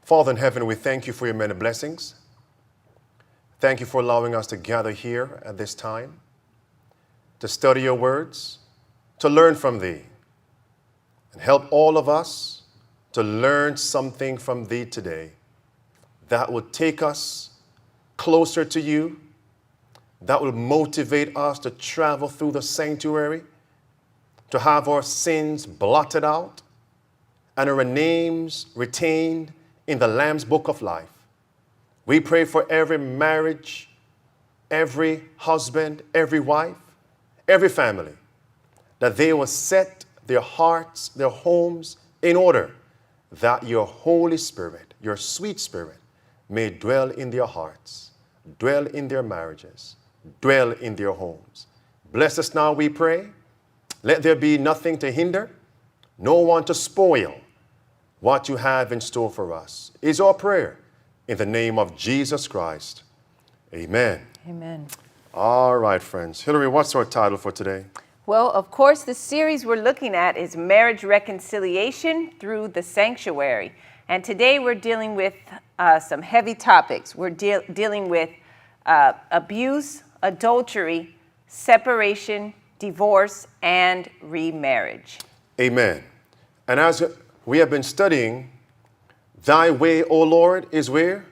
Father in heaven, we thank you for your many blessings. Thank you for allowing us to gather here at this time, to study your words, to learn from thee, and help all of us to learn something from thee today that will take us closer to you, that will motivate us to travel through the sanctuary, to have our sins blotted out, and our names retained in the Lamb's Book of Life. We pray for every marriage, every husband, every wife, every family, that they will set their hearts, their homes in order, that your Holy Spirit, your sweet Spirit, may dwell in their hearts, dwell in their marriages, dwell in their homes. Bless us now, we pray. Let there be nothing to hinder, no one to spoil what you have in store for us, is our prayer. In the name of Jesus Christ, amen. Amen. All right, friends. Hillary, what's our title for today? Well, of course, the series we're looking at is Marriage Reconciliation Through the Sanctuary. And today we're dealing with some heavy topics. We're dealing with abuse, adultery, separation, divorce, and remarriage. Amen. And as we have been studying, thy way, O Lord, is where?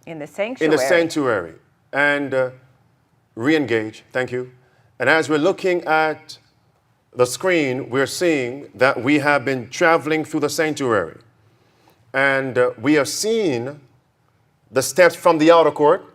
In the sanctuary. In the sanctuary. And re-engage. Thank you. And as we're looking at the screen, we're seeing that we have been traveling through the sanctuary. And we have seen the steps from the outer court.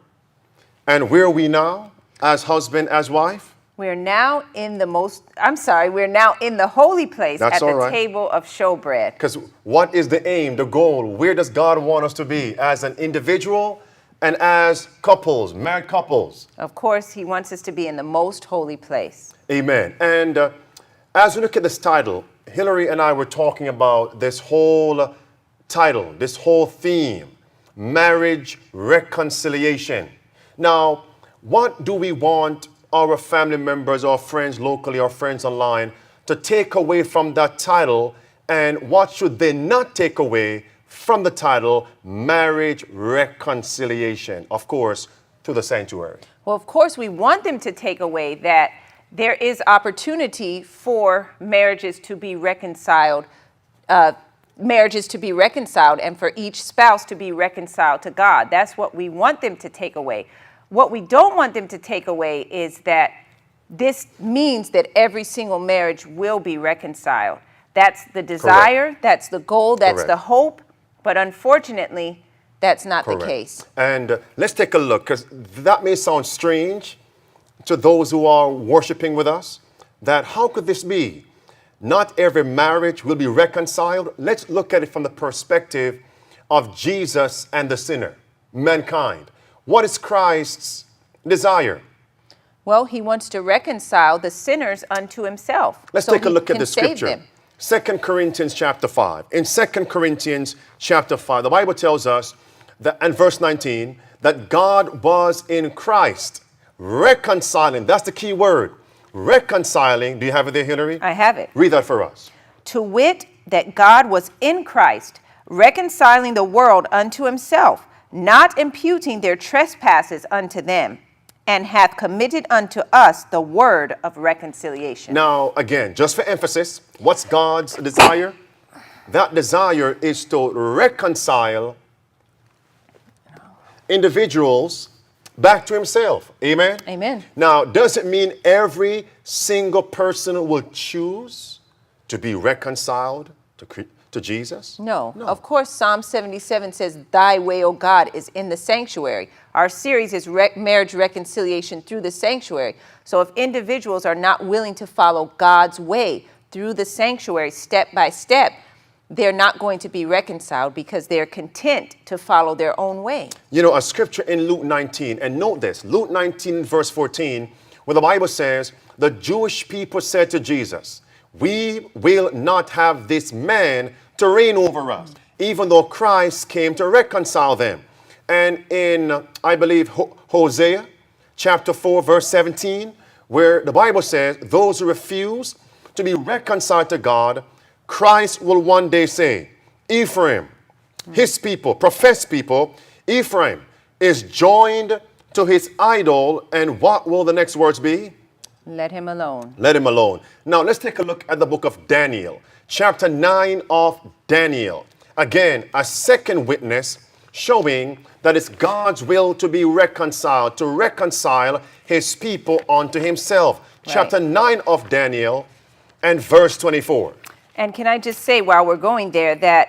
And where are we now as husband, as wife? We're now in the we're now in the holy place at the table of showbread. Because what is the aim, the goal? Where does God want us to be as an individual and as couples, married couples? Of course, he wants us to be in the most holy place. Amen. And as we look at this title, Hillary and I were talking about this whole title, this whole theme, marriage reconciliation. Now, what do we want our family members, our friends locally, our friends online, to take away from that title, and what should they not take away from the title, Marriage Reconciliation, of course, through the sanctuary? Well, of course, we want them to take away that there is opportunity for marriages to be reconciled, and for each spouse to be reconciled to God. That's what we want them to take away. What we don't want them to take away is that this means that every single marriage will be reconciled. That's the desire, Correct. That's the goal, that's Correct. the hope, but unfortunately, that's not Correct. the case. And let's take a look, because that may sound strange to those who are worshiping with us, that how could this be? Not every marriage will be reconciled. Let's look at it from the perspective of Jesus and the sinner, mankind. What is Christ's desire? Well, he wants to reconcile the sinners unto himself. Let's take a look at the scripture. 2 Corinthians chapter 5. In 2 Corinthians chapter 5, the Bible tells us that, and verse 19, that God was in Christ reconciling. That's the key word. Reconciling. Do you have it there, Hillary? I have it. Read that for us. To wit, that God was in Christ, reconciling the world unto himself, not imputing their trespasses unto them, and hath committed unto us the word of reconciliation. Now, again, just for emphasis, what's God's desire? That desire is to reconcile individuals back to himself. Amen? Amen. Now, does it mean every single person will choose to be reconciled to Jesus? No. Of course, Psalm 77 says, thy way, O God, is in the sanctuary. Our series is marriage reconciliation through the sanctuary. So if individuals are not willing to follow God's way through the sanctuary step by step, they're not going to be reconciled because they're content to follow their own way. You know, a scripture in Luke 19, and note this, Luke 19 verse 14, where the Bible says, the Jewish people said to Jesus, we will not have this man to reign over us, even though Christ came to reconcile them. And in, I believe, Hosea chapter 4, verse 17, where the Bible says, those who refuse to be reconciled to God, Christ will one day say, Ephraim, his people, professed people, Ephraim is joined to his idol, and what will the next words be? Let him alone. Let him alone. Now let's take a look at the book of Daniel, chapter 9 of Daniel. Again, a second witness showing that it's God's will to be reconciled, to reconcile his people unto himself. Right. Chapter 9 of Daniel and verse 24. And can I just say, while we're going there, that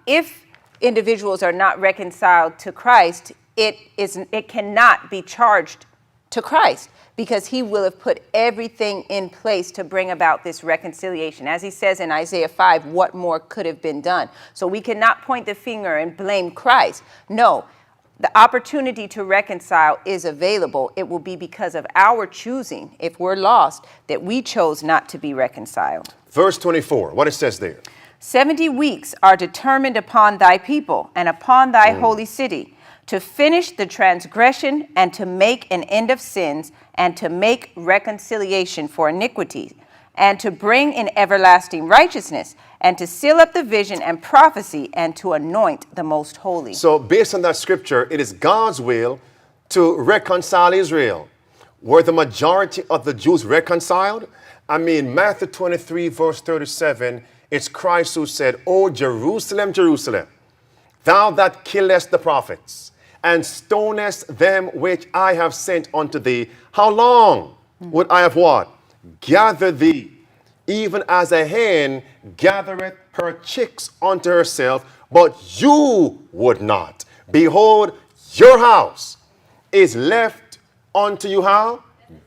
if individuals are not reconciled to Christ, it cannot be charged to Christ, because he will have put everything in place to bring about this reconciliation. As he says in Isaiah 5, what more could have been done? So we cannot point the finger and blame Christ. No, the opportunity to reconcile is available. It will be because of our choosing, if we're lost, that we chose not to be reconciled. Verse 24, what it says there? 70 weeks are determined upon thy people and upon thy holy city, to finish the transgression and to make an end of sins and to make reconciliation for iniquity and to bring in everlasting righteousness and to seal up the vision and prophecy and to anoint the most holy. So based on that scripture, it is God's will to reconcile Israel. Were the majority of the Jews reconciled? I mean, Matthew 23, verse 37, it's Christ who said, O Jerusalem, Jerusalem, thou that killest the prophets, and stonest them which I have sent unto thee, how long would I have what? Gathered thee, even as a hen gathereth her chicks unto herself, but you would not. Behold, your house is left unto you how?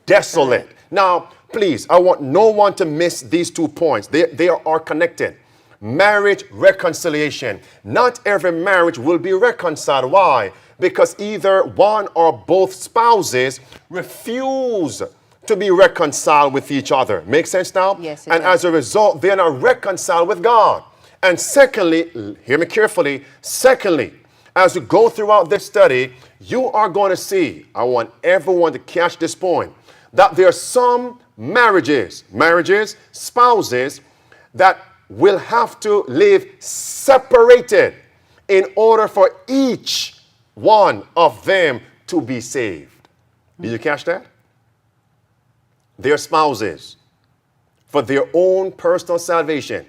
Desolate. Now, please, I want no one to miss these 2 points. They are connected. Marriage reconciliation. Not every marriage will be reconciled. Why? Because either one or both spouses refuse to be reconciled with each other. Make sense now? Yes, it and does. as a result, they're not reconciled with God. And secondly, hear me carefully, secondly, as we go throughout this study, you are going to see, I want everyone to catch this point, that there are some marriages, spouses, that will have to live separated in order for each one of them to be saved. Did you catch that? Their spouses, for their own personal salvation,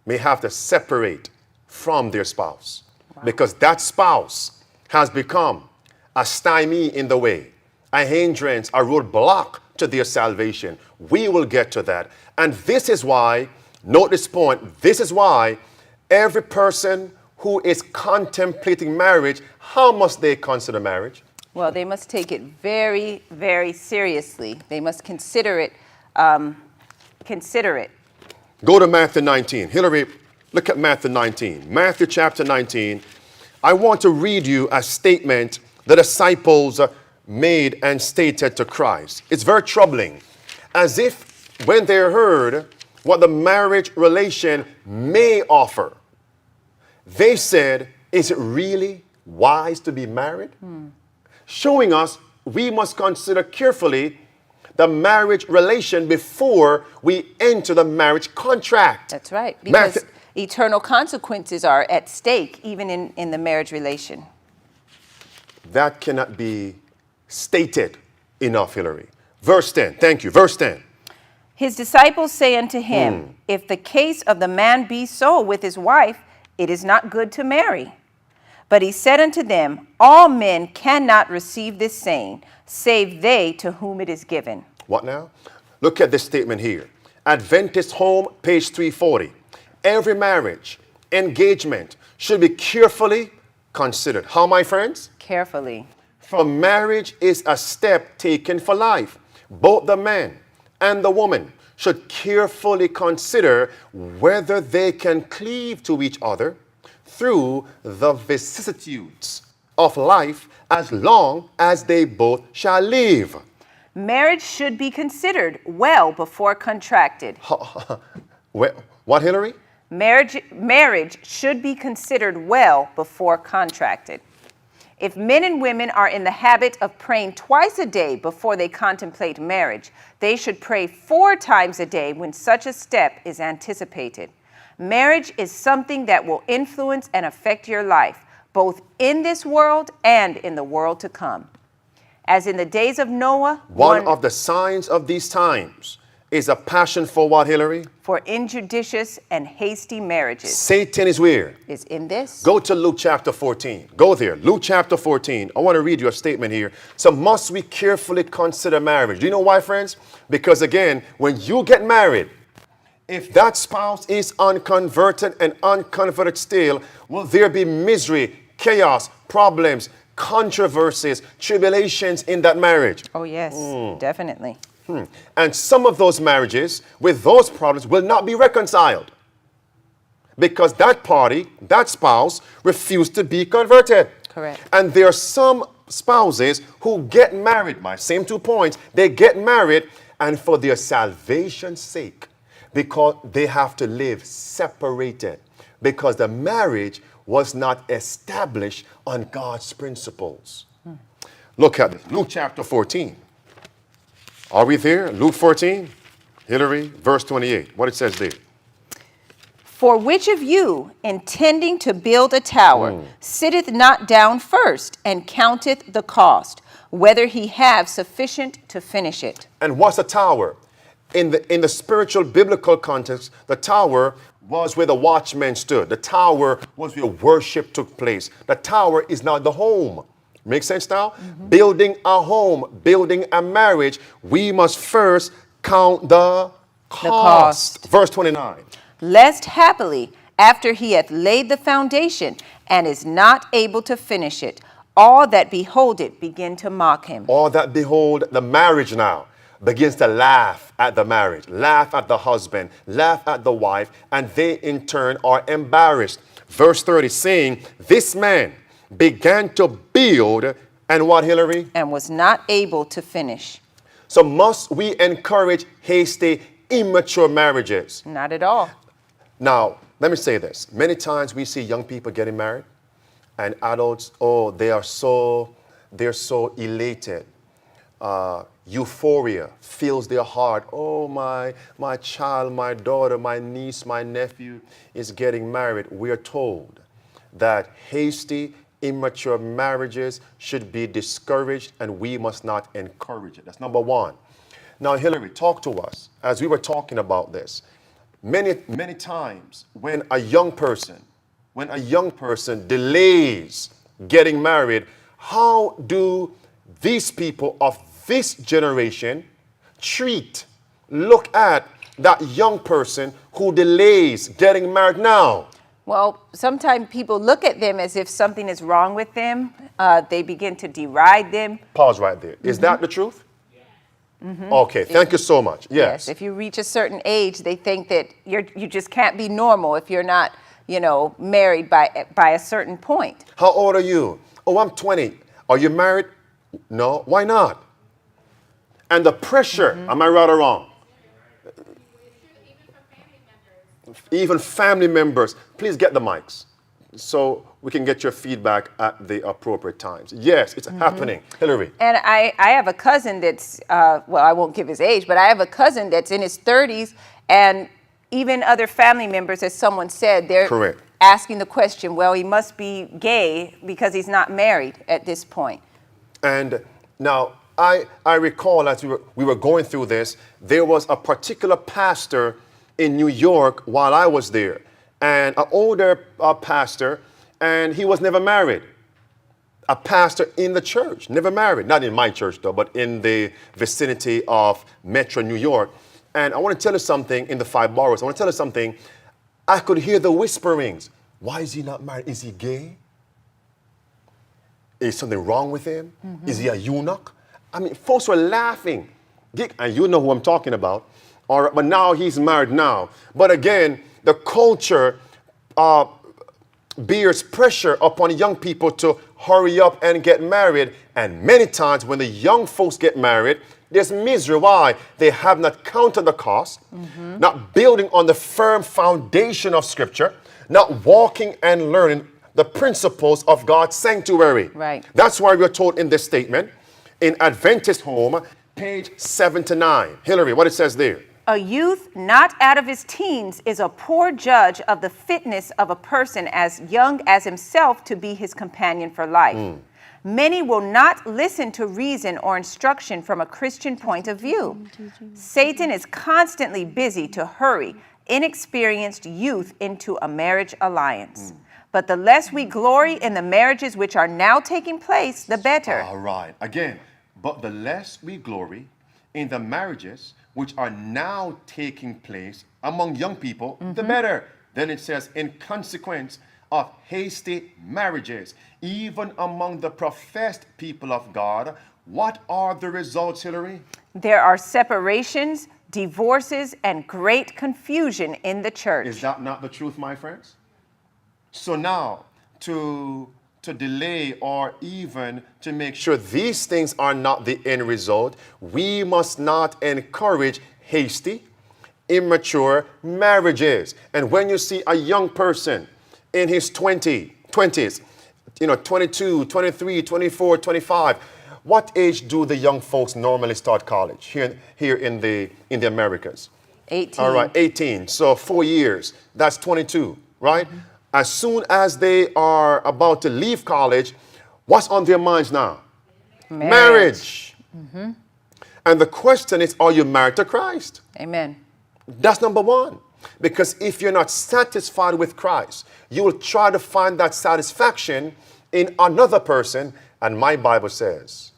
may have to separate from their spouse. Wow. Because that spouse has become a stymie in the way, a hindrance, a roadblock to their salvation. We will get to that. And this is why, note this point, this is why every person who is contemplating marriage, how must they consider marriage? Well, they must take it very, very seriously. They must consider it. Go to Matthew 19. Hillary, look at Matthew 19. Matthew chapter 19. I want to read you a statement the disciples made and stated to Christ. It's very troubling. As if when they heard what the marriage relation may offer, they said, is it really wise to be married? Showing us we must consider carefully the marriage relation before we enter the marriage contract. That's right, because eternal consequences are at stake even in the marriage relation. That cannot be stated enough, Hillary. Verse 10, thank you, verse 10. His disciples say unto him, if the case of the man be so with his wife, it is not good to marry. But he said unto them, all men cannot receive this saying, save they to whom it is given. What now? Look at this statement here. Adventist Home, page 340. Every marriage, engagement should be carefully considered. How, my friends? Carefully. For marriage is a step taken for life. Both the man and the woman should carefully consider whether they can cleave to each other through the vicissitudes of life as long as they both shall live. Marriage should be considered well before contracted. What, Hillary? Marriage should be considered well before contracted. If men and women are in the habit of praying twice a day before they contemplate marriage, they should pray 4 times a day when such a step is anticipated. Marriage is something that will influence and affect your life, both in this world and in the world to come. As in the days of Noah, One of the signs of these times is a passion for what, Hillary? for injudicious and hasty marriages. Satan is where? Is in this? Go to Luke chapter 14. Go there. Luke chapter 14. I want to read you a statement here. So must we carefully consider marriage? Do you know why, friends? Because again, when you get married, if that spouse is unconverted and unconverted still, will there be misery, chaos, problems, controversies, tribulations in that marriage? Oh, yes, definitely. And some of those marriages with those problems will not be reconciled because that party, that spouse, refused to be converted. Correct. And there are some spouses who get married, my same 2 points, they get married and for their salvation's sake, because they have to live separated, because the marriage was not established on God's principles. Look at this, Luke chapter 14. Are we there? Luke 14, Hillary, verse 28. What it says there. For which of you, intending to build a tower, sitteth not down first and counteth the cost, whether he have sufficient to finish it? And what's a tower? In the spiritual biblical context, the tower was where the watchman stood. The tower was where worship took place. The tower is not the home. Make sense now? Building a home, building a marriage, we must first count the cost. Verse 29. Lest happily, after he hath laid the foundation, and is not able to finish it, all that behold it begin to mock him. All that behold the marriage now begins to laugh at the marriage, laugh at the husband, laugh at the wife, and they in turn are embarrassed. Verse 30 saying, this man began to build, and what, Hillary? And was not able to finish. So must we encourage hasty, immature marriages? Not at all. Now, let me say this. Many times we see young people getting married, and adults, oh, they're so elated. Euphoria fills their heart. Oh, my child, my daughter, my niece, my nephew is getting married. We are told that hasty, immature marriages should be discouraged, and we must not encourage it. That's number one. Now, Hillary, talk to us. As we were talking about this, many times when a young person delays getting married, how do these people of this generation look at that young person who delays getting married now? Well, sometimes people look at them as if something is wrong with them. They begin to deride them. Pause right there. Is that the truth? Okay, thank you so much. Yes. If you reach a certain age, they think that you just can't be normal if you're not, married by a certain point. How old are you? Oh, I'm 20. Are you married? No. Why not? And the pressure, am I right or wrong? Even family members, please get the mics so we can get your feedback at the appropriate times. Yes, it's happening. Hillary. And I have a cousin that's, well, I won't give his age, but I have a cousin that's in his 30s, and even other family members, as someone said, they're Correct. asking the question, well, he must be gay because he's not married at this point. And now, I recall as we were going through this, there was a particular pastor in New York while I was there, and an older pastor, and he was never married. A pastor in the church, never married. Not in my church though, but in the vicinity of Metro New York. And I want to tell you something in the 5 boroughs. I want to tell you something. I could hear the whisperings. Why is he not married? Is he gay? Is something wrong with him? Is he a eunuch? I mean, folks were laughing. And you know who I'm talking about. All right, but now he's married now. But again, the culture bears pressure upon young people to hurry up and get married. And many times when the young folks get married, there's misery. Why? They have not counted the cost, not building on the firm foundation of Scripture, not walking and learning the principles of God's sanctuary. Right. That's why we're told in this statement, in Adventist Home, page 7 to 9. Hillary, what it says there. A youth not out of his teens is a poor judge of the fitness of a person as young as himself to be his companion for life. Many will not listen to reason or instruction from a Christian point of view. Satan is constantly busy to hurry inexperienced youth into a marriage alliance. But the less we glory in the marriages which are now taking place, the better. All right. Again, but the less we glory in the marriages which are now taking place among young people, the better. Then it says, in consequence of hasty marriages, even among the professed people of God, what are the results, Hillary? There are separations, divorces, and great confusion in the church. Is that not the truth, my friends? So now, to delay or even to make sure these things are not the end result, we must not encourage hasty, immature marriages. And when you see a young person in his 20s, 22, 23, 24, 25, what age do the young folks normally start college here in the Americas? 18. All right, 18. So 4 years, that's 22, right? As soon as they are about to leave college, what's on their minds now? Marriage. And the question is, are you married to Christ? Amen. That's number one. Because if you're not satisfied with Christ, you will try to find that satisfaction in another person. And my Bible says,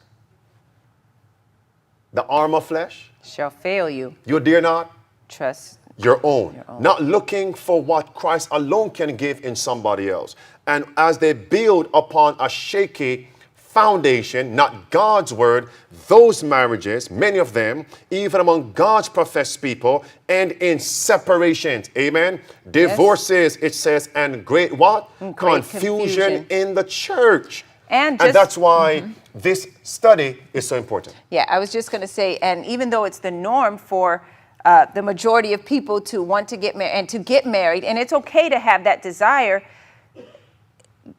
the arm of flesh Shall fail you. you dare not Trust. your own. Not looking for what Christ alone can give in somebody else. And as they build upon a shaky foundation, not God's word, those marriages, many of them, even among God's professed people, end in separations. Amen. Divorces, it says, and great what? Great Confusion in the church. And that's why this study is so important. Yeah, I was just going to say, and even though it's the norm for the majority of people to want to get married and to get married, and it's okay to have that desire,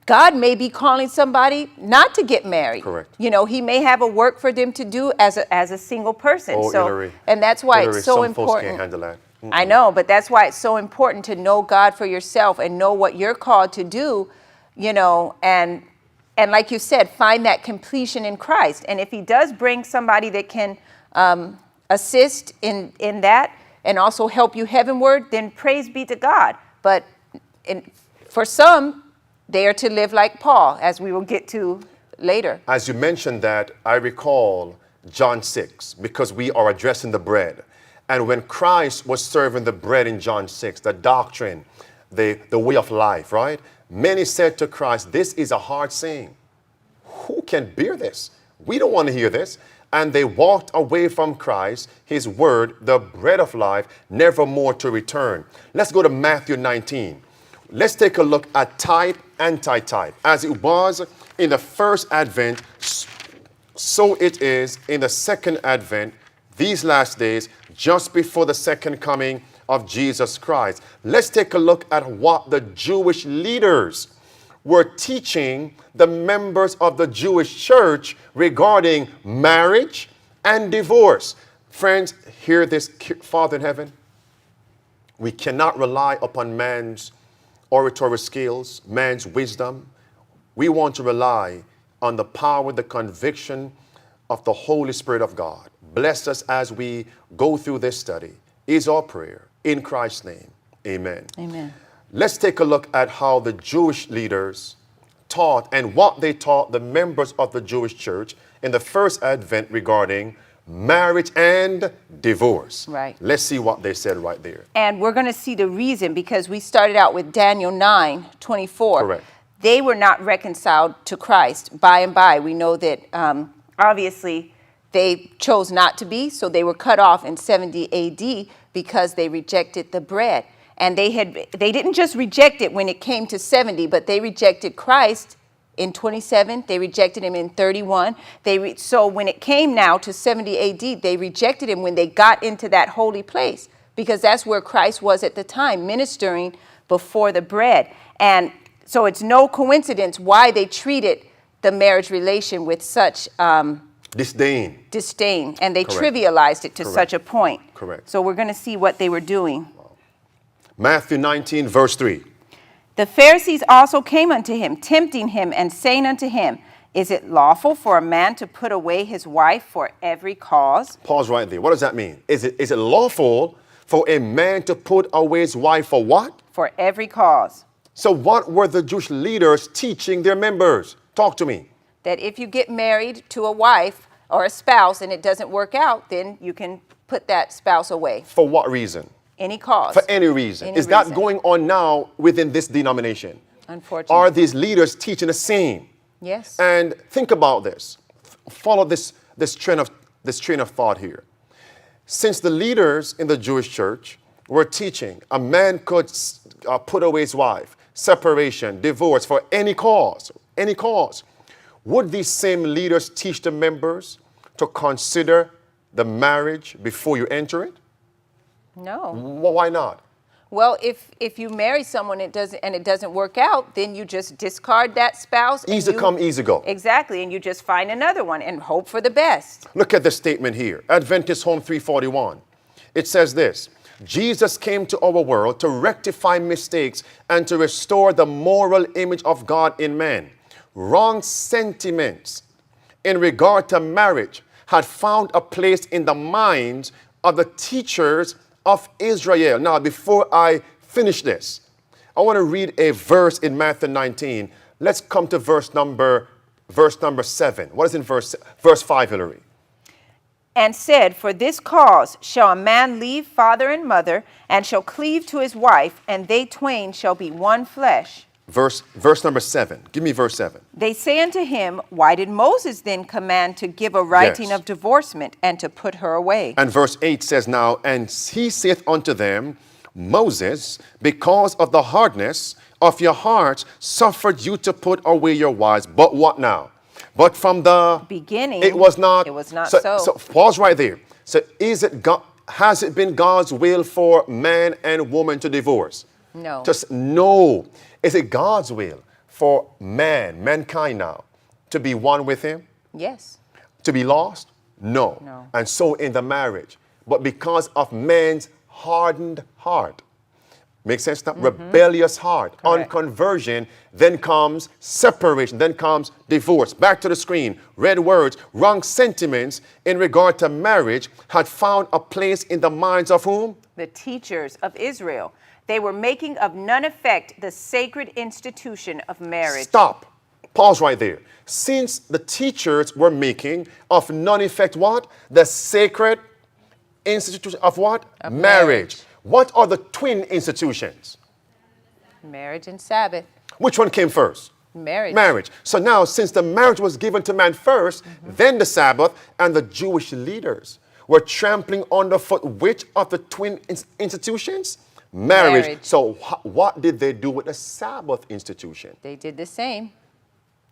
God may be calling somebody not to get married. Correct. You know, he may have a work for them to do as a single person. Oh, Hillary. And that's why Hillary, it's so some important. folks can't handle that. I know, but that's why it's so important to know God for yourself and know what you're called to do, you know, and like you said, find that completion in Christ. And if he does bring somebody that can assist in that and also help you heavenward, then praise be to God. But for some, they are to live like Paul, as we will get to later. As you mentioned that, I recall John 6, because we are addressing the bread. And when Christ was serving the bread in John 6, the doctrine, the way of life, right? Many said to Christ, this is a hard saying. Who can bear this? We don't want to hear this. And they walked away from Christ, his word, the bread of life, never more to return. Let's go to Matthew 19. Let's take a look at type, anti-type. As it was in the first advent, so it is in the second advent, these last days, just before the second coming of Jesus Christ. Let's take a look at what the Jewish leaders were teaching the members of the Jewish church regarding marriage and divorce. Friends, hear this, Father in heaven. We cannot rely upon man's oratory skills, man's wisdom. We want to rely on the power, the conviction of the Holy Spirit of God. Bless us as we go through this study, is our prayer. In Christ's name, amen. Amen. Let's take a look at how the Jewish leaders taught and what they taught the members of the Jewish church in the first advent regarding marriage and divorce. Right. Let's see what they said right there. And we're going to see the reason, because we started out with Daniel 9:24. Correct. They were not reconciled to Christ by and by. We know that obviously they chose not to be, so they were cut off in 70 AD because they rejected the bread. And they didn't just reject it when it came to 70, but they rejected Christ in 27. They rejected him in 31. So when it came now to 70 AD, they rejected him when they got into that holy place, because that's where Christ was at the time, ministering before the bread. And so it's no coincidence why they treated the marriage relation with such Disdain. And they Correct. trivialized it to Correct. such a point. Correct. So we're going to see what they were doing. Matthew 19, verse 3. The Pharisees also came unto him, tempting him, and saying unto him, Is it lawful for a man to put away his wife for every cause? Pause right there. What does that mean? Is it lawful for a man to put away his wife for what? For every cause. So what were the Jewish leaders teaching their members? Talk to me. That if you get married to a wife or a spouse and it doesn't work out, then you can put that spouse away. For what reason? Any cause. For any reason. Any Is that reason. going on now within this denomination? Unfortunately. Are these leaders teaching the same? Yes. And think about this. Follow this train of thought here. Since the leaders in the Jewish church were teaching a man could put away his wife, separation, divorce for any cause, would these same leaders teach the members to consider the marriage before you enter it? No. Well, why not? Well, if you marry someone and it doesn't work out, then you just discard that spouse. Easy come, easy go. Exactly, and you just find another one and hope for the best. Look at the statement here. Adventist Home 341. It says this: Jesus came to our world to rectify mistakes and to restore the moral image of God in man. Wrong sentiments in regard to marriage had found a place in the minds of the teachers of Israel. Now, before I finish this, I want to read a verse in Matthew 19. Let's come to verse number 7. What is in verse 5, Hillary? And said, For this cause shall a man leave father and mother, and shall cleave to his wife, and they twain shall be one flesh. Verse number 7. Give me verse 7. They say unto him, Why did Moses then command to give a writing Yes. of divorcement and to put her away? And verse 8 says, Now, and he saith unto them, Moses, because of the hardness of your hearts, suffered you to put away your wives. But what now? But from the beginning, it was not. so. So pause right there. So has it been God's will for man and woman to divorce? No. No. Is it God's will for mankind now, to be one with him? Yes. To be lost? No. No. And so in the marriage. But because of man's hardened heart, makes sense now? Rebellious heart, Correct. unconversion, then comes separation, then comes divorce. Back to the screen. Red words, wrong sentiments in regard to marriage had found a place in the minds of whom? The teachers of Israel. They were making of none effect the sacred institution of marriage. Stop. Pause right there. Since the teachers were making of none effect what? The sacred institution of what? Of Marriage. marriage. What are the twin institutions? Marriage and Sabbath. Which one came first? Marriage. Marriage. So now, since the marriage was given to man first, then the Sabbath, and the Jewish leaders were trampling underfoot which of the twin institutions? Marriage. So what did they do with the Sabbath institution? They did the same.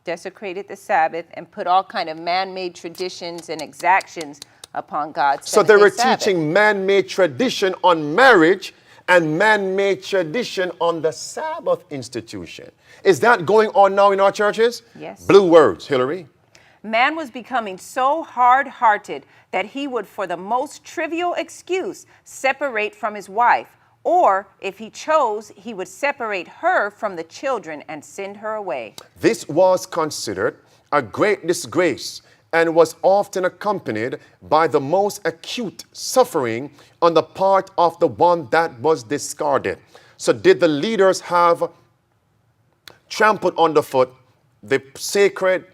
Desecrated the Sabbath and put all kind of man-made traditions and exactions upon God's So they were Sabbath. teaching man-made tradition on marriage and man-made tradition on the Sabbath institution. Is that going on now in our churches? Yes. Blue words, Hillary. Man was becoming so hard-hearted that he would, for the most trivial excuse, separate from his wife. Or, if he chose, he would separate her from the children and send her away. This was considered a great disgrace and was often accompanied by the most acute suffering on the part of the one that was discarded. So did the leaders have trampled underfoot the sacred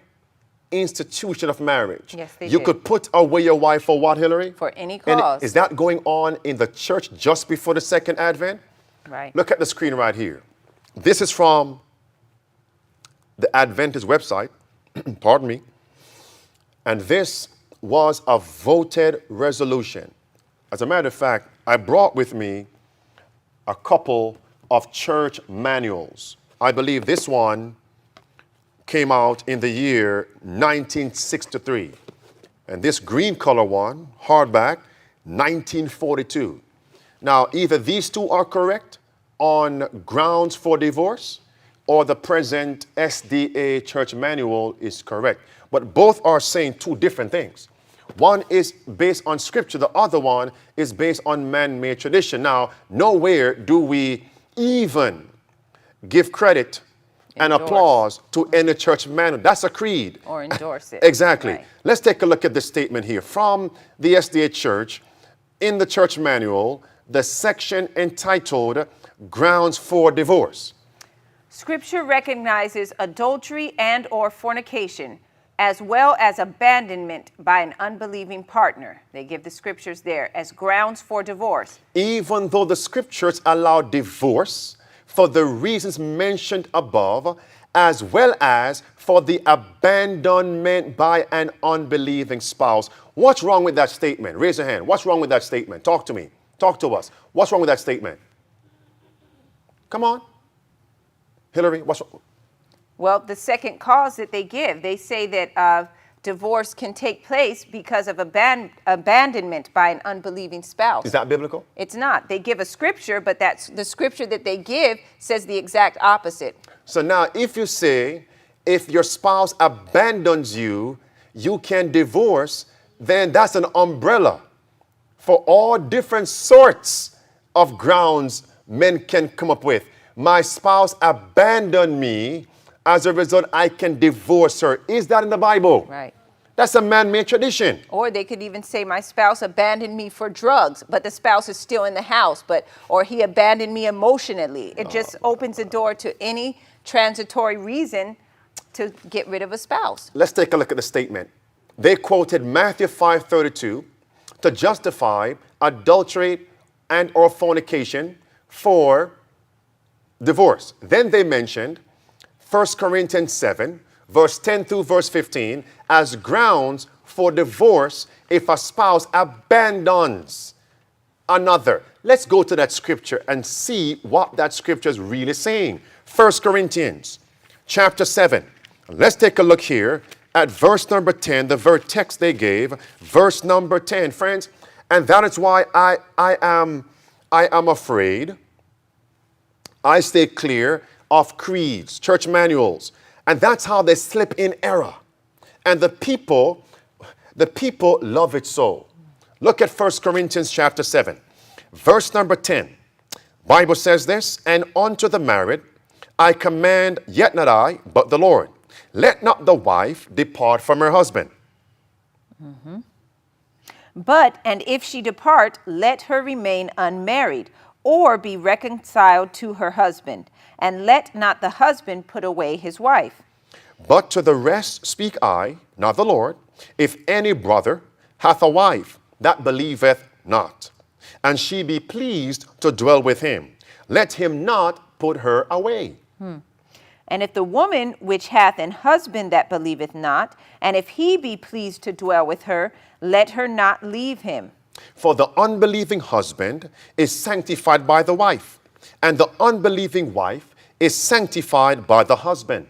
institution of marriage? Yes, they You did. could put away your wife for what, Hillary? For any And cause. is that going on in the church just before the second advent? Right. Look at the screen right here. This is from the Adventist website, pardon me. And this was a voted resolution. As a matter of fact, I brought with me a couple of church manuals. I believe this one came out in the year 1963. And this green color one, hardback, 1942. Now, either these two are correct on grounds for divorce, or the present SDA church manual is correct. But both are saying two different things. One is based on scripture, the other one is based on man-made tradition. Now, nowhere do we even give credit and applause to any church manual. That's a creed. Or endorse it. Exactly. Right. Let's take a look at the statement here from the SDA Church in the church manual, the section entitled Grounds for Divorce. Scripture recognizes adultery and or fornication, as well as abandonment by an unbelieving partner. They give the scriptures there as grounds for divorce. Even though the scriptures allow divorce for the reasons mentioned above, as well as for the abandonment by an unbelieving spouse. What's wrong with that statement? Raise your hand. What's wrong with that statement? Talk to me. Talk to us. What's wrong with that statement? Come on. Hillary, what's wrong? Well, the second cause that they give, they say that divorce can take place because of abandonment by an unbelieving spouse. Is that biblical? It's not. They give a scripture, but that's the scripture that they give says the exact opposite. So now if you say, if your spouse abandons you, you can divorce, then that's an umbrella for all different sorts of grounds men can come up with. My spouse abandoned me. As a result, I can divorce her. Is that in the Bible? Right. That's a man-made tradition. Or they could even say my spouse abandoned me for drugs, but the spouse is still in the house, or he abandoned me emotionally. It just opens the door to any transitory reason to get rid of a spouse. Let's take a look at the statement. They quoted Matthew 5:32 to justify adultery and or fornication for divorce. Then they mentioned 1 Corinthians 7, verse 10 through verse 15, as grounds for divorce if a spouse abandons another. Let's go to that scripture and see what that scripture is really saying. 1 Corinthians chapter 7. Let's take a look here at verse number 10, the very text they gave, verse number 10, friends. And that is why I am afraid. I stay clear of creeds, church manuals, and that's how they slip in error. And the people love it so. Look at 1 Corinthians chapter 7, verse number 10. Bible says this, and unto the married I command, yet not I, but the Lord. Let not the wife depart from her husband. Mm-hmm. But, and if she depart, let her remain unmarried, or be reconciled to her husband. And let not the husband put away his wife. But to the rest speak I, not the Lord, if any brother hath a wife that believeth not, and she be pleased to dwell with him, let him not put her away. And if the woman which hath an husband that believeth not, and if he be pleased to dwell with her, let her not leave him. For the unbelieving husband is sanctified by the wife, and the unbelieving wife is sanctified by the husband.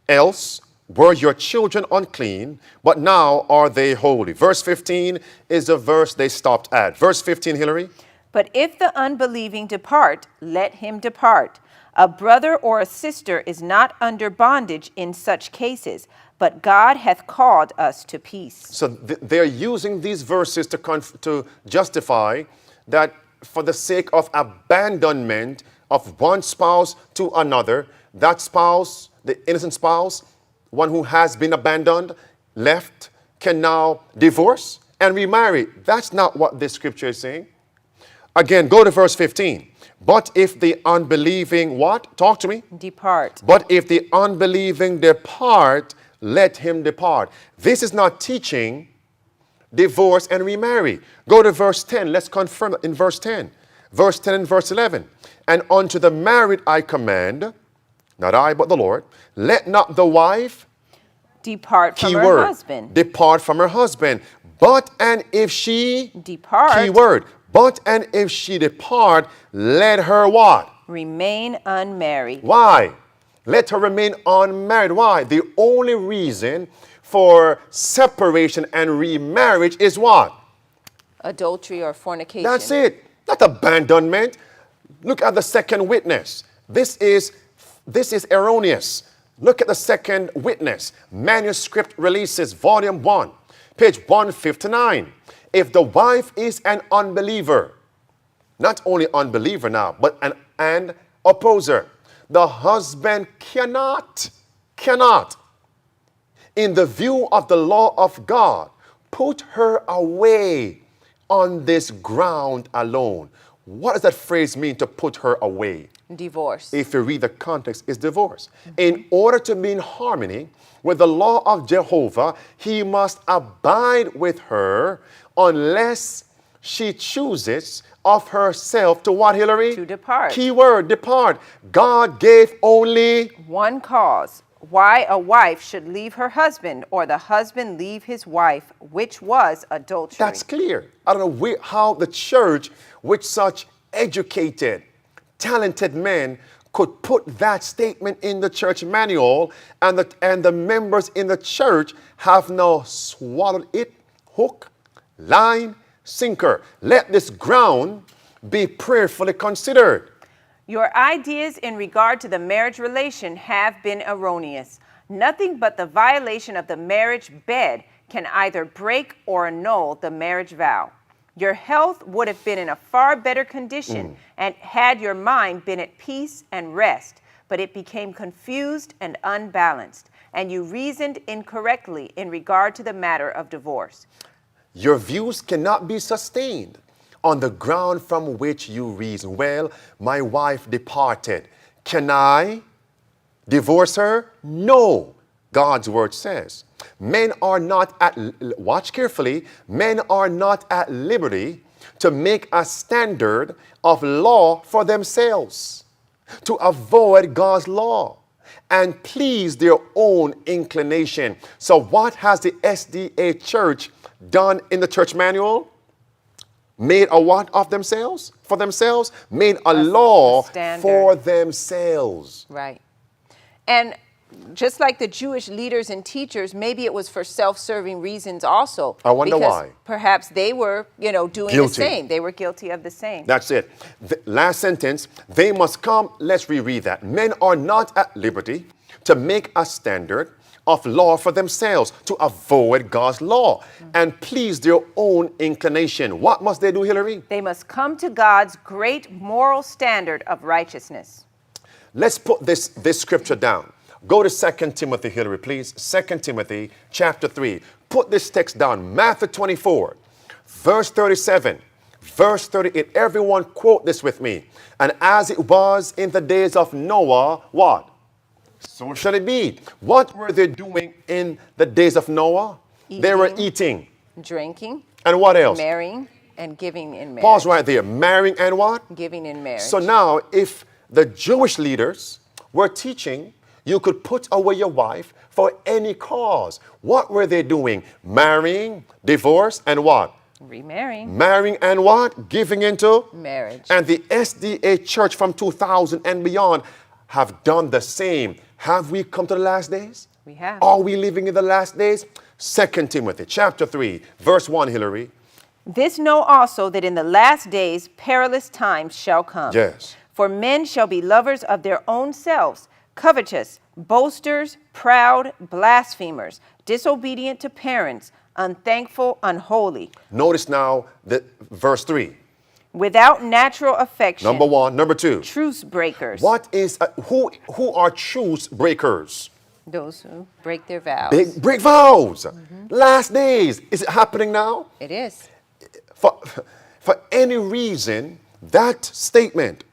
Else were your children unclean, but now are they holy. Verse 15 is the verse they stopped at. Verse 15, Hillary. But if the unbelieving depart, let him depart. A brother or a sister is not under bondage in such cases, but God hath called us to peace. So they're using these verses to justify that for the sake of abandonment of one spouse to another, that spouse, the innocent spouse, one who has been abandoned, left, can now divorce and remarry. That's not what this scripture is saying. Again, go to verse 15. But if the unbelieving, what? Talk to me. Depart. But if the unbelieving depart, let him depart. This is not teaching divorce and remarry. Go to verse 10. Let's confirm in verse 10. Verse 10 and verse 11. And unto the married I command, not I, but the Lord, let not the wife depart from her husband. Depart from her husband. But and if she depart. Keyword. But and if she depart, let her what? Remain unmarried. Why? Let her remain unmarried. Why? The only reason for separation and remarriage is what? Adultery or fornication. That's it. Not abandonment. Look at the second witness. This is This is erroneous. Look at the second witness. Manuscript Releases, Volume 1, page 159. If the wife is an unbeliever, not only unbeliever now, but an opposer, the husband cannot, in the view of the law of God, put her away on this ground alone. What does that phrase mean, to put her away? Divorce. If you read the context, is divorce. In order to be in harmony with the law of Jehovah, he must abide with her unless she chooses of herself to what, Hillary? To depart. Key word, depart. God gave only One cause why a wife should leave her husband, or the husband leave his wife, which was adultery. That's clear. I don't know how the church, with such educated, talented men, could put that statement in the church manual, and the members in the church have now swallowed it, hook, line, sinker. Let this ground be prayerfully considered. Your ideas in regard to the marriage relation have been erroneous. Nothing but the violation of the marriage bed can either break or annul the marriage vow. Your health would have been in a far better condition and had your mind been at peace and rest, but it became confused and unbalanced, and you reasoned incorrectly in regard to the matter of divorce. Your views cannot be sustained on the ground from which you reason. Well, my wife departed. Can I divorce her? No, God's word says. Men are not at, watch carefully, men are not at liberty to make a standard of law for themselves, to avoid God's law and please their own inclination. So what has the SDA church done in the church manual? Made a what of themselves? For themselves? Made a law for themselves. Right. And just like the Jewish leaders and teachers, maybe it was for self-serving reasons also. I wonder because why. Perhaps they were, doing Guilty. the same. They were guilty of the same. That's it. The last sentence, they must come, let's reread that. Men are not at liberty to make a standard of law for themselves, to avoid God's law and please their own inclination. What must they do, Hillary? They must come to God's great moral standard of righteousness. Let's put this scripture down. Go to 2 Timothy, Hillary, please. 2 Timothy chapter 3. Put this text down. Matthew 24, verse 37, verse 38. Everyone quote this with me. And as it was in the days of Noah, what? So shall it be. What were they doing in the days of Noah? They were eating. Drinking. And what else? Marrying and giving in marriage. Pause right there. Marrying and what? Giving in marriage. So now, if the Jewish leaders were teaching you could put away your wife for any cause, what were they doing? Marrying, divorce, and what? Remarrying. Marrying and what? Giving into? Marriage. And the SDA church from 2000 and beyond have done the same. Have we come to the last days? We have. Are we living in the last days? 2 Timothy chapter 3, verse 1, Hillary. This know also, that in the last days perilous times shall come. Yes. For men shall be lovers of their own selves, covetous, boasters, proud, blasphemers, disobedient to parents, unthankful, unholy. Notice now that verse 3. Without natural affection. Number 1. Number 2. Truce breakers. What is, who are truce breakers? Those who break their vows. Break vows. Last days. Is it happening now? It is. For any reason, that statement,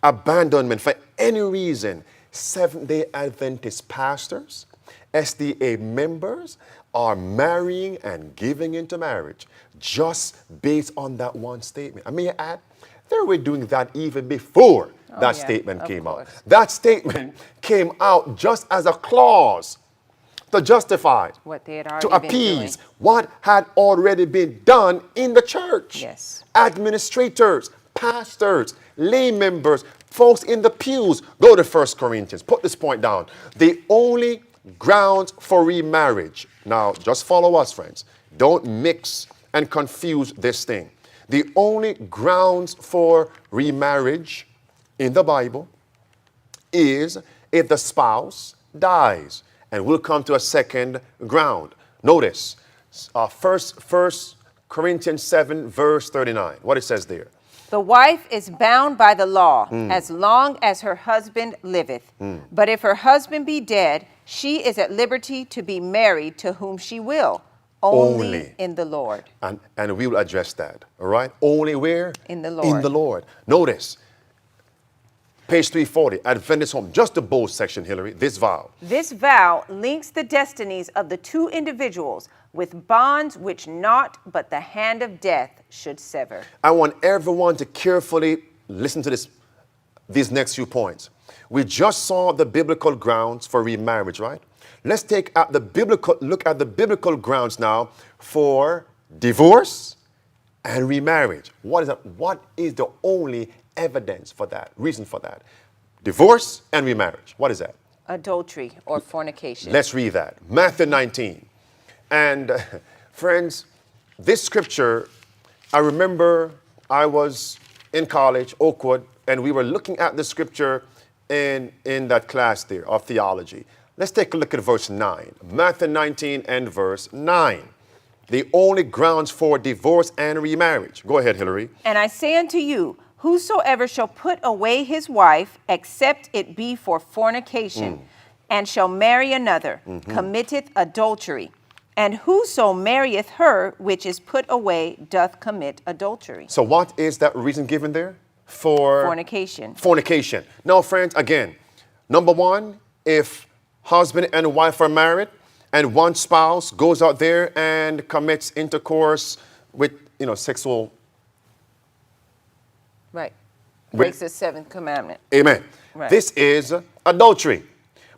abandonment, for any reason, Seventh-day Adventist pastors, SDA members are marrying and giving into marriage just based on that one statement. I may add, they were doing that even before that statement came out. That statement came out just as a clause to justify, what they had already to been appease doing. what had already been done in the church. Yes. Administrators, pastors, lay members, folks in the pews. Go to 1 Corinthians. Put this point down. The only grounds for remarriage. Now, just follow us, friends. Don't mix and confuse this thing. The only grounds for remarriage in the Bible is if the spouse dies. And we'll come to a second ground. Notice, First Corinthians 7, verse 39. What it says there. The wife is bound by the law as long as her husband liveth. But if her husband be dead, she is at liberty to be married to whom she will, only in the Lord. And we will address that, all right? Only where? In the Lord. In the Lord. Notice, page 340, Adventist Home, just the bold section, Hillary, this vow. This vow links the destinies of the two individuals with bonds which naught but the hand of death should sever. I want everyone to carefully listen to these next few points. We just saw the biblical grounds for remarriage, right? Let's look at the biblical grounds now for divorce and remarriage. What is that? What is the only evidence for that, reason for that? Divorce and remarriage. What is that? Adultery or fornication. Let's read that. Matthew 19. And friends, this scripture, I remember I was in college, Oakwood, and we were looking at the scripture in that class there of theology. Let's take a look at verse 9. Matthew 19 and verse 9. The only grounds for divorce and remarriage. Go ahead, Hillary. And I say unto you, whosoever shall put away his wife, except it be for fornication, and shall marry another, committeth adultery. And whoso marrieth her which is put away doth commit adultery. So what is that reason given there? For fornication. Fornication. Now, friends, again, number one, if husband and wife are married and one spouse goes out there and commits intercourse with, sexual. Right. Breaks the seventh commandment. Amen. Right. This is adultery.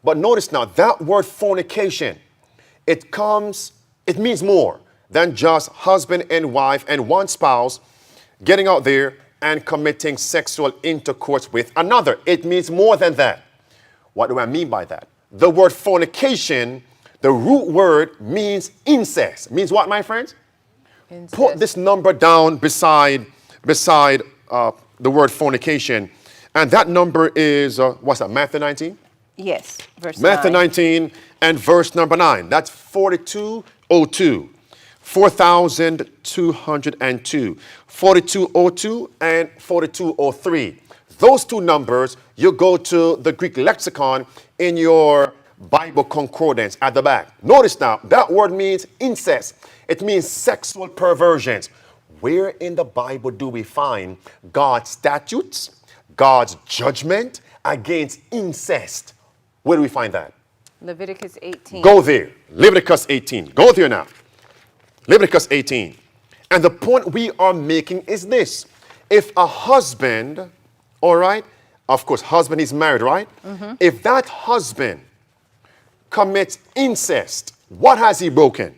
But notice now, that word fornication, it means more than just husband and wife and one spouse getting out there and committing sexual intercourse with another. It means more than that. What do I mean by that? The word fornication, the root word means incest. Means what, my friends? Incest. Put this number down beside the word fornication. And that number is, what's that, Matthew 19? Yes, verse Matthew 9. 19 and verse number 9. That's 4202. 4,202. 4202 and 4203. Those two numbers, you go to the Greek lexicon in your Bible concordance at the back. Notice now, that word means incest. It means sexual perversions. Where in the Bible do we find God's statutes, God's judgment against incest? Where do we find that? Leviticus 18. Go there. Leviticus 18. Go there now. Leviticus 18. And the point we are making is this. If a husband, all right, of course, husband is married, right? If that husband commits incest, what has he broken?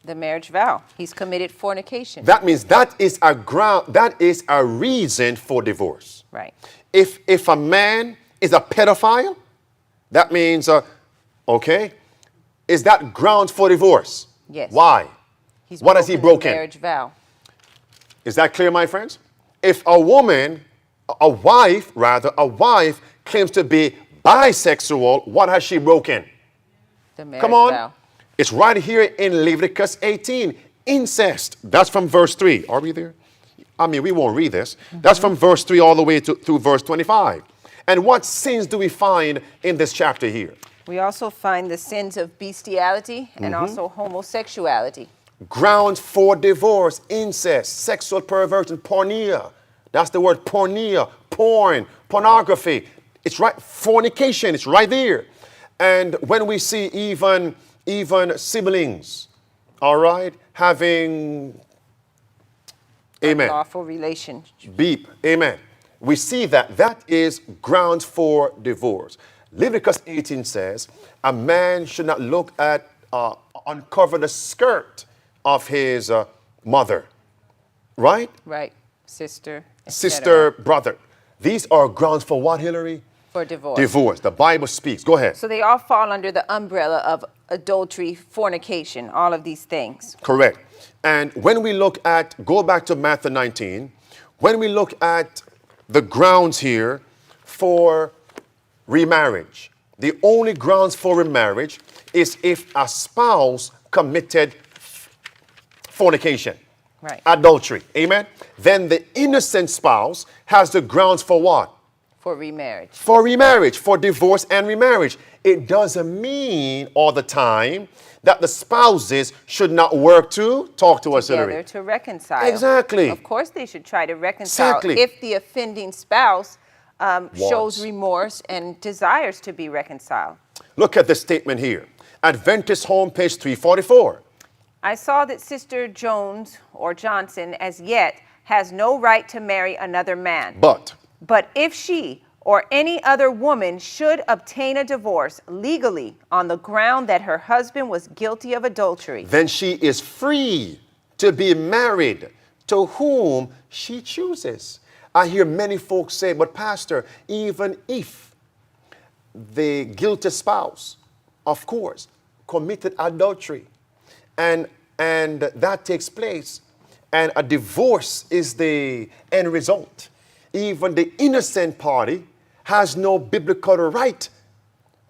The marriage vow. He's committed fornication. That means that is a ground, that is a reason for divorce. Right. If a man is a pedophile, that means, is that grounds for divorce? Yes. Why? What has he broken? The marriage vow. Is that clear, my friends? If a wife claims to be bisexual, what has she broken? The marriage Come on. vow. It's right here in Leviticus 18. Incest. That's from verse 3. Are we there? I mean, we won't read this. That's from verse 3 all the way through verse 25. And what sins do we find in this chapter here? We also find the sins of bestiality and also homosexuality. Grounds for divorce, incest, sexual perversion, porneia. That's the word porneia, porn, pornography. It's right, fornication, it's right there. And when we see even siblings, all right, having, amen. Unlawful relationship. Beep, amen. We see that is grounds for divorce. Leviticus 18 says a man should not look at, uncover the skirt of his mother, right? Right. Sister. Sister, brother. These are grounds for what, Hillary? For divorce. Divorce. The Bible speaks. Go ahead. So they all fall under the umbrella of adultery, fornication, all of these things. Correct. And when we look at, go back to Matthew 19, when we look at the grounds here for remarriage, the only grounds for remarriage is if a spouse committed fornication, Right. adultery. Amen? Then the innocent spouse has the grounds for what? For remarriage. For remarriage, for divorce and remarriage. It doesn't mean all the time that the spouses should not work to talk to us, Together Hillary. to reconcile. Exactly. Of course, they should try to reconcile Exactly. if the offending spouse Wants. shows remorse and desires to be reconciled. Look at the statement here. Adventist Home, page 344. I saw that Sister Jones or Johnson as yet has no right to marry another man. But if she or any other woman should obtain a divorce legally on the ground that her husband was guilty of adultery, then she is free to be married to whom she chooses. I hear many folks say, but Pastor, even if the guilty spouse, of course, committed adultery, and that takes place, and a divorce is the end result, even the innocent party has no biblical right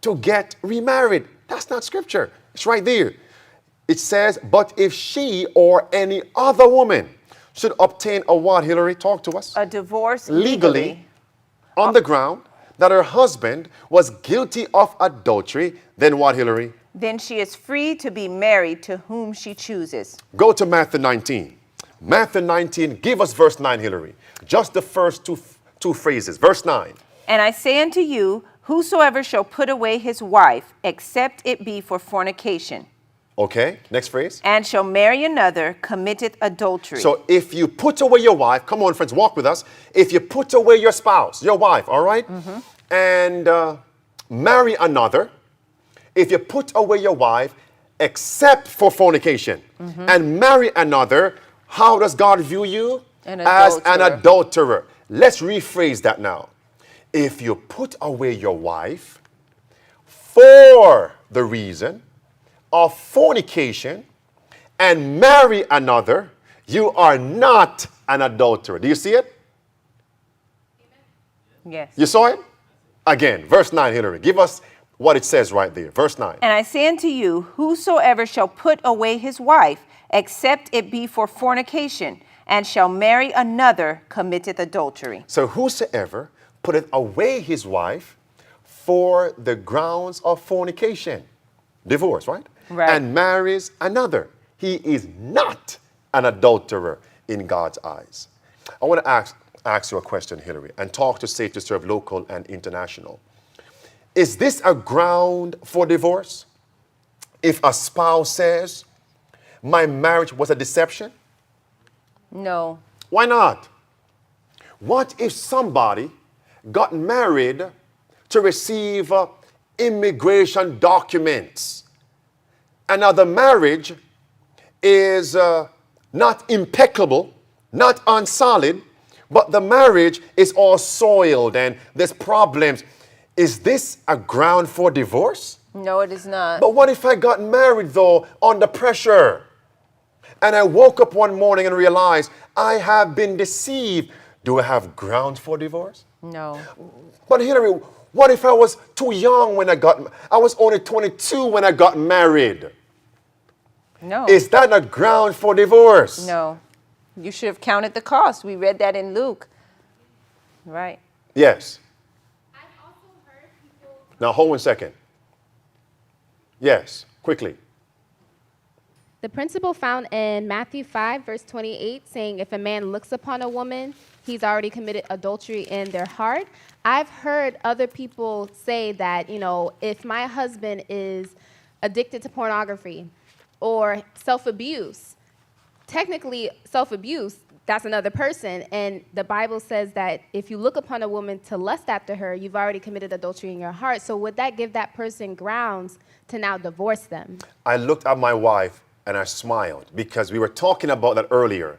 to get remarried. That's not scripture. It's right there. It says, but if she or any other woman should obtain a what, Hillary? Talk to us. a divorce Legally, on the ground that her husband was guilty of adultery, then what, Hillary? then she is free to be married to whom she chooses. Go to Matthew 19. Matthew 19, give us verse 9, Hillary. Just the first two phrases. Verse 9. And I say unto you, whosoever shall put away his wife, except it be for fornication, Okay, next phrase. and shall marry another, committeth adultery. So if you put away your wife, come on, friends, walk with us. If you put away your spouse, your wife, all right, and marry another, if you put away your wife, except for fornication, and marry another, how does God view you? As an adulterer. Let's rephrase that now. If you put away your wife for the reason of fornication and marry another, you are not an adulterer. Do you see it? Yes. You saw it? Again, verse 9, Hillary. Give us what it says right there. Verse 9. And I say unto you, whosoever shall put away his wife, except it be for fornication, and shall marry another, committeth adultery. So whosoever putteth away his wife for the grounds of fornication, divorce, right? Right. And marries another, he is not an adulterer in God's eyes. I want to ask you a question, Hillary, and talk to Safe to Serve local and international. Is this a ground for divorce? If a spouse says, my marriage was a deception? No. Why not? What if somebody got married to receive immigration documents, and now the marriage is not impeccable, not unsolid, but the marriage is all soiled and there's problems? Is this a ground for divorce? No, it is not. But what if I got married, though, under pressure? And I woke up one morning and realized I have been deceived. Do I have grounds for divorce? No. But Hillary, what if I was too young when I was only 22 when I got married? No. Is that a ground for divorce? No. You should have counted the cost. We read that in Luke. Right. Yes. I've also heard people. Now hold 1 second. Yes, quickly. The principle found in Matthew 5, verse 28, saying if a man looks upon a woman, he's already committed adultery in their heart. I've heard other people say that, if my husband is addicted to pornography or self-abuse, technically self-abuse, that's another person. And the Bible says that if you look upon a woman to lust after her, you've already committed adultery in your heart. So would that give that person grounds to now divorce them? I looked at my wife and I smiled because we were talking about that earlier.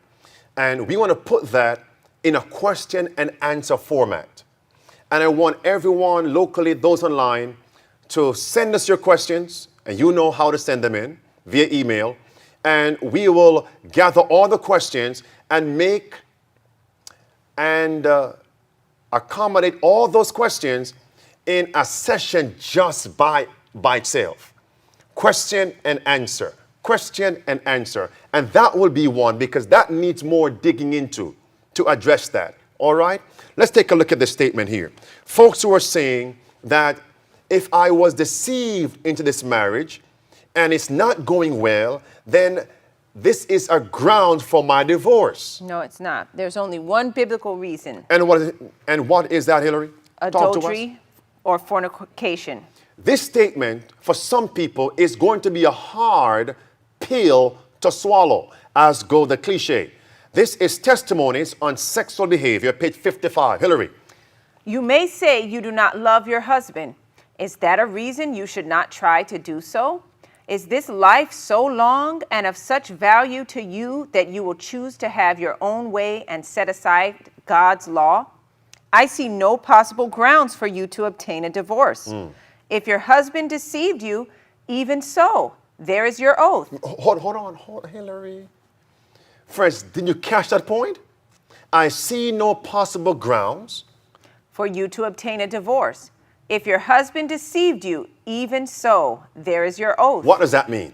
And we want to put that in a question and answer format. And I want everyone locally, those online, to send us your questions, and you know how to send them in via email. And we will gather all the questions and make and accommodate all those questions in a session just by itself. Question and answer. Question and answer. And that will be one because that needs more digging into to address that. All right? Let's take a look at the statement here. Folks who are saying that if I was deceived into this marriage and it's not going well, then this is a ground for my divorce. No, it's not. There's only one biblical reason. And what is that, Hillary? Talk to us. Adultery or fornication. This statement, for some people, is going to be a hard pill to swallow, as go the cliche. This is Testimonies on Sexual Behavior, page 55. Hillary. You may say you do not love your husband. Is that a reason you should not try to do so? Is this life so long and of such value to you that you will choose to have your own way and set aside God's law? I see no possible grounds for you to obtain a divorce. If your husband deceived you, even so, there is your oath. Hold on, Hillary. Friends, did you catch that point? I see no possible grounds for you to obtain a divorce. If your husband deceived you, even so, there is your oath. What does that mean?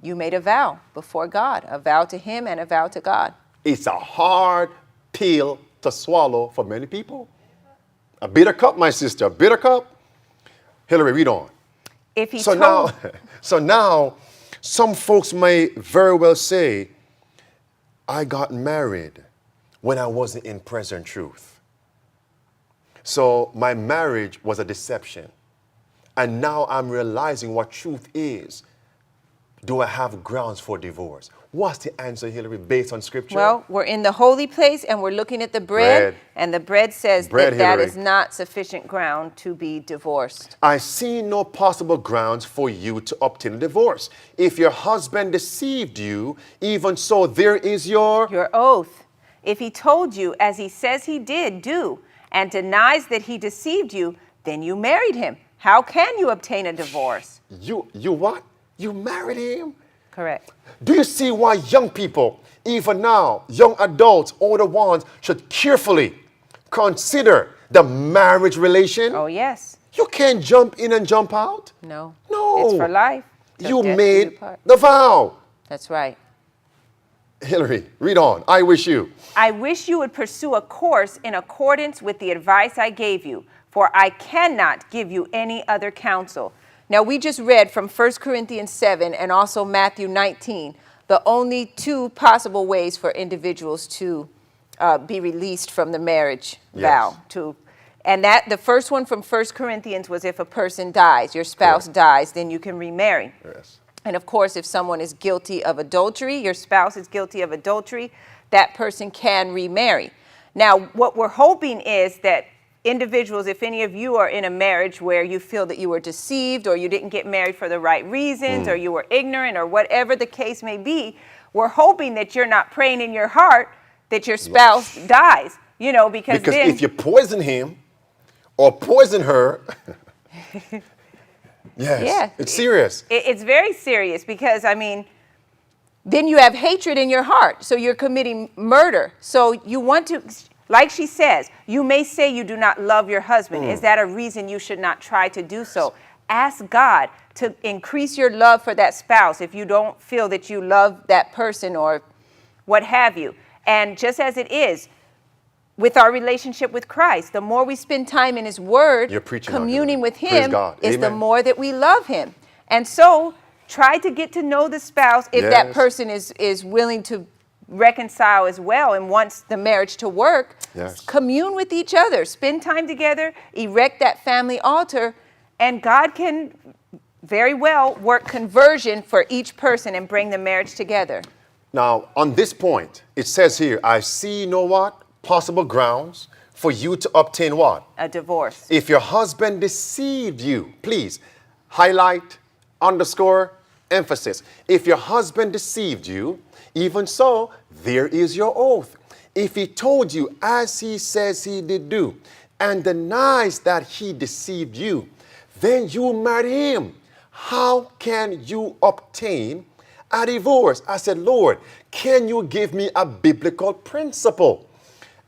You made a vow before God, a vow to him and a vow to God. It's a hard pill to swallow for many people. A bitter cup, my sister, a bitter cup. Hillary, read on. If he So now, some folks may very well say, I got married when I wasn't in present truth. So my marriage was a deception. And now I'm realizing what truth is. Do I have grounds for divorce? What's the answer, Hillary, based on scripture? Well, we're in the holy place and we're looking at the bread. And the bread says that is not sufficient ground to be divorced. I see no possible grounds for you to obtain a divorce. If your husband deceived you, even so, there is your oath. If he told you, as he says he did, do, and denies that he deceived you, then you married him. How can you obtain a divorce? You what? You married him? Correct. Do you see why young people, even now, young adults, older ones, should carefully consider the marriage relation? Oh, yes. You can't jump in and jump out. No. No. It's for life. You made the vow. That's right. Hillary, read on. I wish you would pursue a course in accordance with the advice I gave you, for I cannot give you any other counsel. Now, we just read from 1 Corinthians 7 and also Matthew 19, the only two possible ways for individuals to be released from the marriage vow. And the first one from 1 Corinthians was if a person dies, your spouse dies, then you can remarry. Yes. And of course, if someone is guilty of adultery, your spouse is guilty of adultery, that person can remarry. Now, what we're hoping is that individuals, if any of you are in a marriage where you feel that you were deceived or you didn't get married for the right reasons or you were ignorant or whatever the case may be, we're hoping that you're not praying in your heart that your spouse dies, because then, if you poison him or poison her, it's serious. It's very serious because, then you have hatred in your heart. So you're committing murder. So you want to, like she says, you may say you do not love your husband. Is that a reason you should not try to do so? Ask God to increase your love for that spouse if you don't feel that you love that person or what have you. And just as it is with our relationship with Christ, the more we spend time in his word, communing with him, is the more that we love him. And so try to get to know the spouse if that person is willing to reconcile as well and wants the marriage to work. Commune with each other, spend time together, erect that family altar, and God can very well work conversion for each person and bring the marriage together. Now, on this point, it says here, I see no what? Possible grounds for you to obtain what? A divorce. If your husband deceived you, please highlight, underscore, emphasis. If your husband deceived you, even so, there is your oath. If he told you as he says he did do, and denies that he deceived you, then you marry him. How can you obtain a divorce? I said, Lord, can you give me a biblical principle?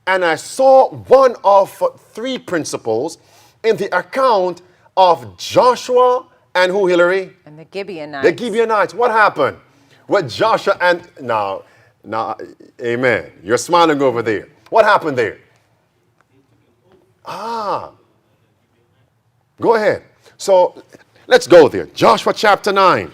And I saw one of three principles in the account of Joshua and who, Hillary? And the Gibeonites. The Gibeonites. What happened with Joshua and now, amen. You're smiling over there. What happened there? Go ahead. So let's go there. Joshua chapter 9.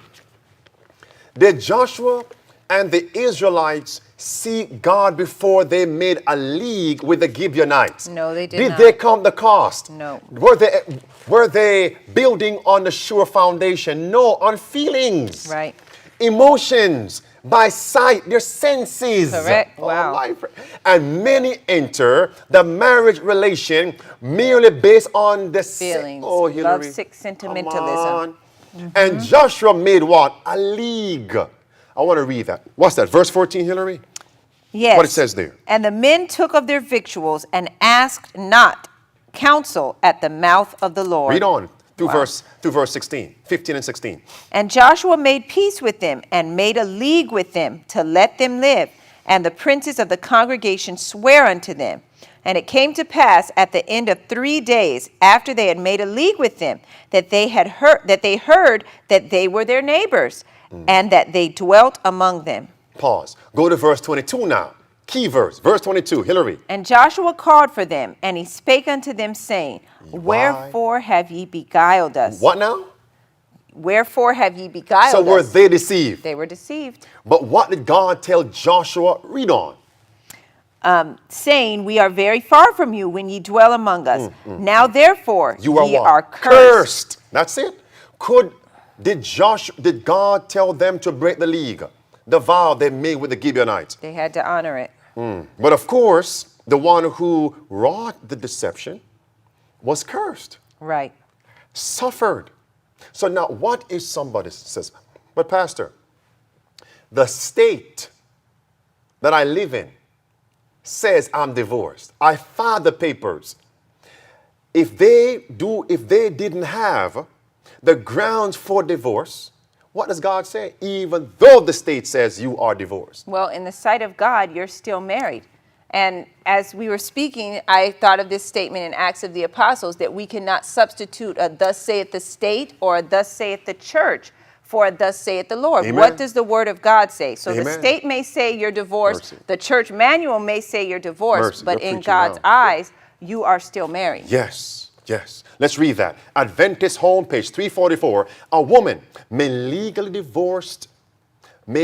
Did Joshua and the Israelites seek God before they made a league with the Gibeonites? No, they did Did not. they count the cost? No. Were they building on the sure foundation? No, on feelings. Right. Emotions, by sight, their senses. Correct. Oh, Wow. my friend. And many enter the marriage relation merely based on the Feelings. Oh, Hillary. Love-sick Come sentimentalism. on. And Joshua made what? A league. I want to read that. What's that? Verse 14, Hillary? Yes. What it says there. And the men took of their victuals and asked not counsel at the mouth of the Lord. Read on through Wow. verse 16, 15 and 16. And Joshua made peace with them and made a league with them to let them live. And the princes of the congregation sware unto them. And it came to pass at the end of 3 days, after they had made a league with them, that they heard that they were their neighbors, and that they dwelt among them. Pause. Go to verse 22 now. Key verse. Verse 22. Hillary. And Joshua called for them, and he spake unto them, saying, Wherefore have ye beguiled us? What now? Wherefore have ye beguiled So were us? they deceived? They were deceived. But what did God tell Joshua? Read on. Saying, We are very far from you when ye dwell among us. Now therefore You are ye what? are cursed. That's it. Did God tell them to break the league, the vow they made with the Gibeonites? They had to honor it. But of course, the one who wrought the deception was cursed, Right. suffered. So now what if somebody says, but Pastor, the state that I live in says I'm divorced. I filed the papers. If they didn't have the grounds for divorce, what does God say? Even though the state says you are divorced. Well, in the sight of God, you're still married. And as we were speaking, I thought of this statement in Acts of the Apostles that we cannot substitute a thus saith the state or a thus saith the church for a thus saith the Lord. Amen. What does the word of God say? So the Amen. state may say you're divorced. Mercy. The church manual may say you're divorced. Mercy. But You're in preaching God's now. eyes, you are still married. Yes, yes. Let's read that. Adventist homepage 344. A woman may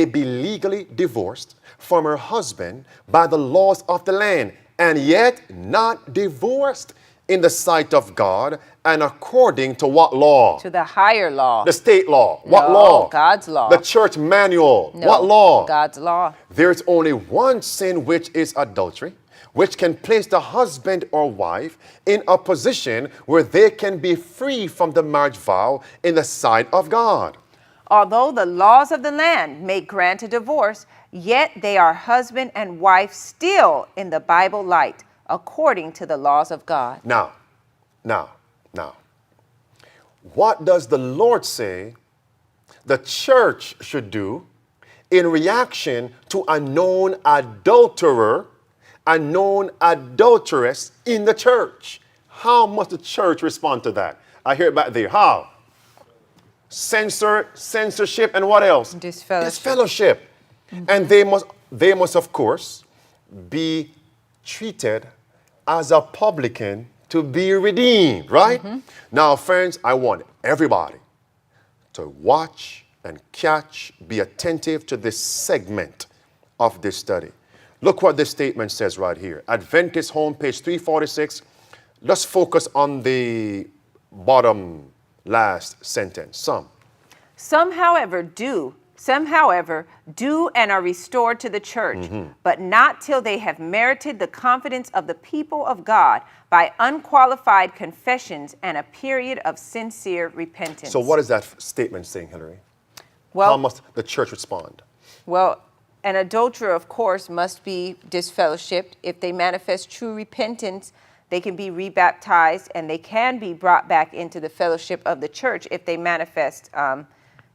be legally divorced from her husband by the laws of the land, and yet not divorced in the sight of God and according to what law? To the higher law. The state law. What No, law? God's law. The church manual. No, What law? God's law. There is only one sin, which is adultery, which can place the husband or wife in a position where they can be free from the marriage vow in the sight of God. Although the laws of the land may grant a divorce, yet they are husband and wife still in the Bible light, according to the laws of God. Now, what does the Lord say the church should do in reaction to a known adulterer, a known adulteress in the church? How must the church respond to that? I hear it back there. How? Censorship, and what else? Disfellowship. Disfellowship. And they must, of course, be treated as a publican to be redeemed, right? Now, friends, I want everybody to watch and catch, be attentive to this segment of this study. Look what this statement says right here. Adventist homepage 346. Let's focus on the bottom last sentence. Some, however, do and are restored to the church, but not till they have merited the confidence of the people of God by unqualified confessions and a period of sincere repentance. So what is that statement saying, Hillary? Well, How must the church respond? Well, an adulterer, of course, must be disfellowshipped. If they manifest true repentance, they can be rebaptized and they can be brought back into the fellowship of the church if they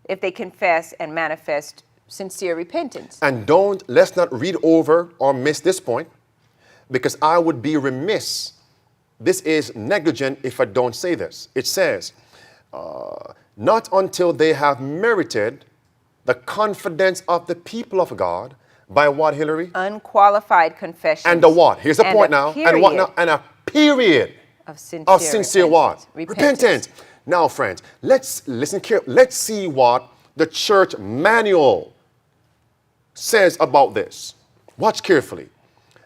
if they confess and manifest sincere repentance. And let's not read over or miss this point, because I would be remiss this is negligent if I don't say this. It says, not until they have merited the confidence of the people of God by what, Hillary? Unqualified confession. And the what? Here's the point now. And what now? And a period of sincere what? Repentance. Now, friends, let's listen carefully. Let's see what the church manual says about this. Watch carefully.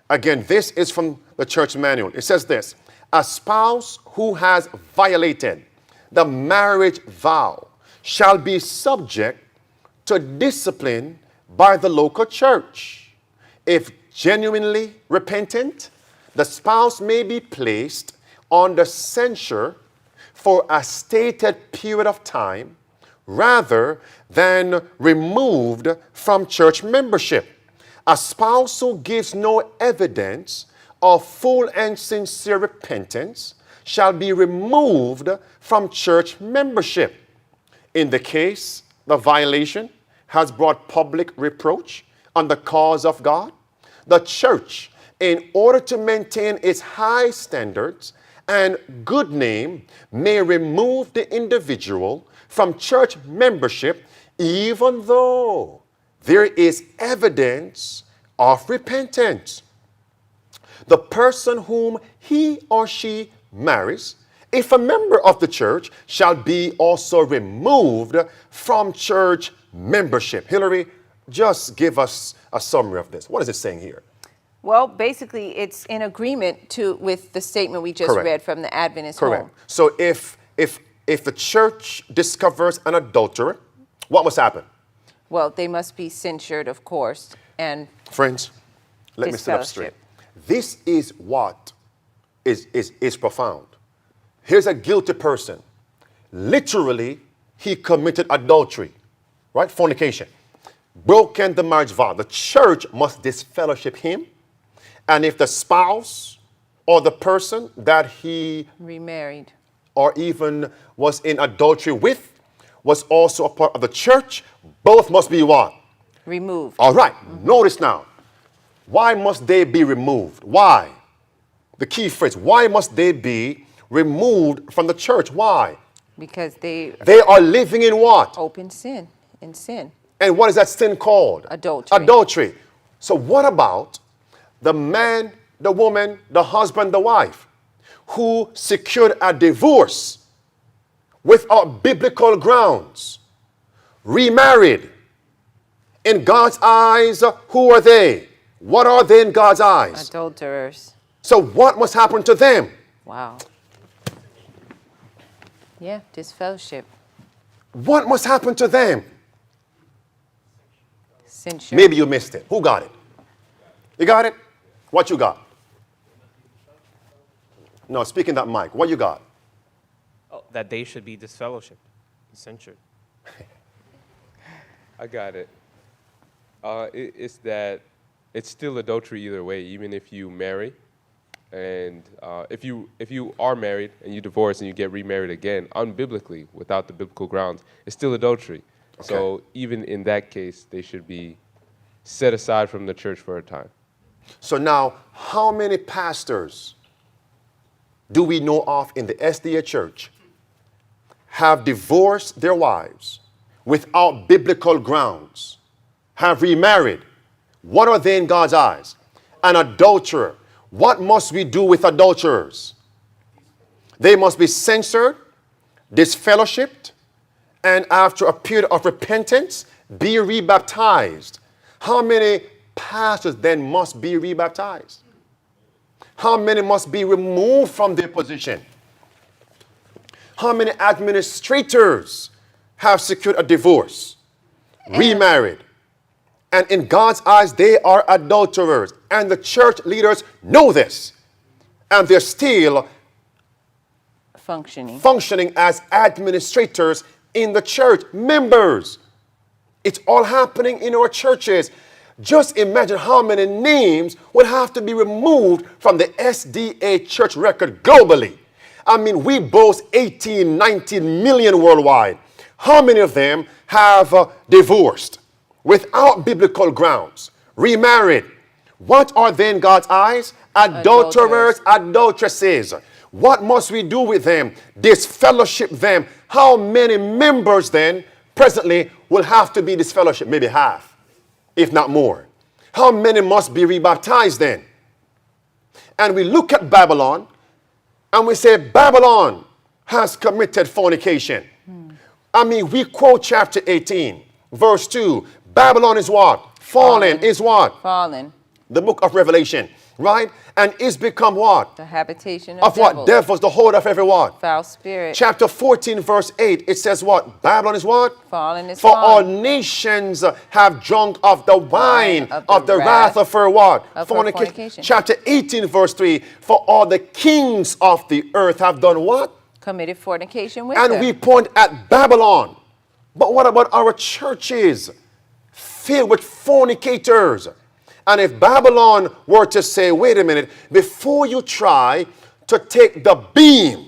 Again, this is from the church manual. It says this: a spouse who has violated the marriage vow shall be subject to discipline by the local church. If genuinely repentant, the spouse may be placed under censure for a stated period of time rather than removed from church membership. A spouse who gives no evidence of full and sincere repentance shall be removed from church membership. In the case the violation has brought public reproach on the cause of God, the church, in order to maintain its high standards and good name, may remove the individual from church membership even though there is evidence of repentance. The person whom he or she marries, if a member of the church, shall be also removed from church membership. Hillary, just give us a summary of this. What is it saying here? Well, basically, it's in agreement with the statement we just Correct. read from the Adventist Correct. home. So if the church discovers an adulterer, what must happen? Well, they must be censured, of course, and Friends, let me sit up straight. This is what is profound. Here's a guilty person. Literally, he committed adultery, right? Fornication. Broken the marriage vow. The church must disfellowship him. And if the spouse or the person that he remarried or even was in adultery with was also a part of the church, both must be what? Removed. All right. Notice now. Why must they be removed? Why? The key phrase. Why must they be removed from the church? Why? Because they are living in what? Open sin. In sin. And what is that sin called? Adultery. Adultery. So what about the man, the woman, the husband, the wife who secured a divorce without biblical grounds, remarried? In God's eyes, who are they? What are they in God's eyes? Adulterers. So what must happen to them? Wow. Yeah, disfellowship. What must happen to them? Censure. Maybe you missed it. Who got it? You got it? What you got? No, speaking that mic. What you got? Oh, that they should be disfellowshipped, censured. I got it. It's that it's still adultery either way, even if you marry. And if you are married and you divorce and you get remarried again, unbiblically, without the biblical grounds, it's still adultery. Okay. So even in that case, they should be set aside from the church for a time. So now, how many pastors do we know of in the SDA church have divorced their wives without biblical grounds, have remarried? What are they in God's eyes? An adulterer. What must we do with adulterers? They must be censored, disfellowshipped, and after a period of repentance, be rebaptized. How many pastors then must be rebaptized? How many must be removed from their position? How many administrators have secured a divorce, remarried, and in God's eyes, they are adulterers. And the church leaders know this. And they're still functioning as administrators in the church, members. It's all happening in our churches. Just imagine how many names would have to be removed from the SDA church record globally. I mean, we boast 18, 19 million worldwide. How many of them have divorced without biblical grounds, remarried? What are they in God's eyes? Adulterers, adulteresses. What must we do with them? Disfellowship them. How many members then presently will have to be disfellowship? Maybe half, if not more. How many must be rebaptized then? And we look at Babylon and we say Babylon has committed fornication. I mean, we quote chapter 18, verse 2. Babylon is what? Fallen is what? Fallen. The book of Revelation, right? And is become what? The habitation Of what? Devils, the hold of every what? Foul spirit. Chapter 14, verse 8, it says what? Babylon is what? Fallen is For all fallen. nations have drunk of the wine Of of the the wrath of her what? of her fornication. Chapter 18, verse 3, for all the kings of the earth have done what? Committed fornication with And her. we point at Babylon. But what about our churches filled with fornicators? And if Babylon were to say, wait a minute, before you try to take the beam,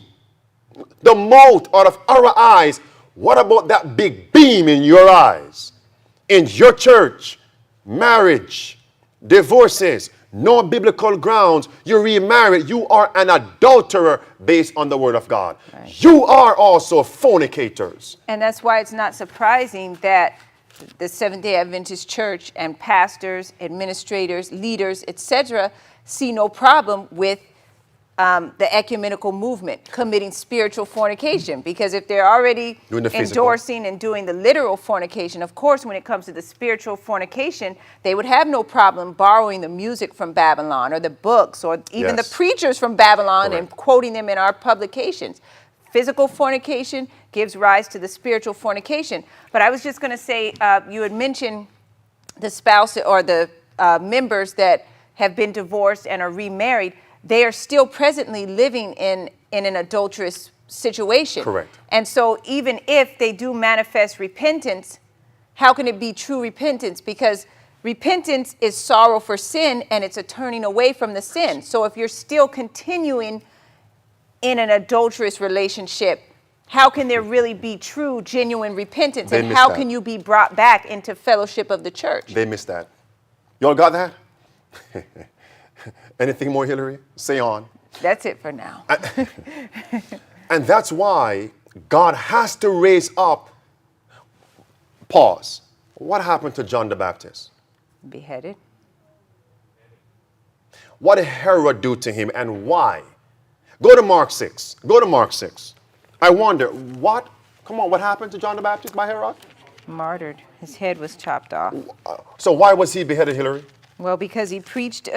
the mote out of our eyes, what about that big beam in your eyes? In your church, marriage, divorces, no biblical grounds, you remarried, you are an adulterer based on the word of God. Right. You are also fornicators. And that's why it's not surprising that the Seventh-day Adventist Church and pastors, administrators, leaders, etc., see no problem with the ecumenical movement committing spiritual fornication. Because if they're already endorsing and doing the literal fornication, of course, when it comes to the spiritual fornication, they would have no problem borrowing the music from Babylon or the books or even the preachers from Babylon and quoting them in our publications. Physical fornication gives rise to the spiritual fornication. But I was just going to say, you had mentioned the spouse or the members that have been divorced and are remarried. They are still presently living in an adulterous situation. Correct. And so even if they do manifest repentance, how can it be true repentance? Because repentance is sorrow for sin and it's a turning away from the sin. So if you're still continuing in an adulterous relationship, how can there really be true, genuine repentance? And how can you be brought back into fellowship of the church? They missed that. Y'all got that? Anything more, Hillary? Say on. That's it for now. And that's why God has to raise up. Pause. What happened to John the Baptist? Beheaded. What did Herod do to him and why? Go to Mark 6. Go to Mark 6. I wonder, what happened to John the Baptist by Herod? Martyred. His head was chopped off. So why was he beheaded, Hillary? Well, because he preached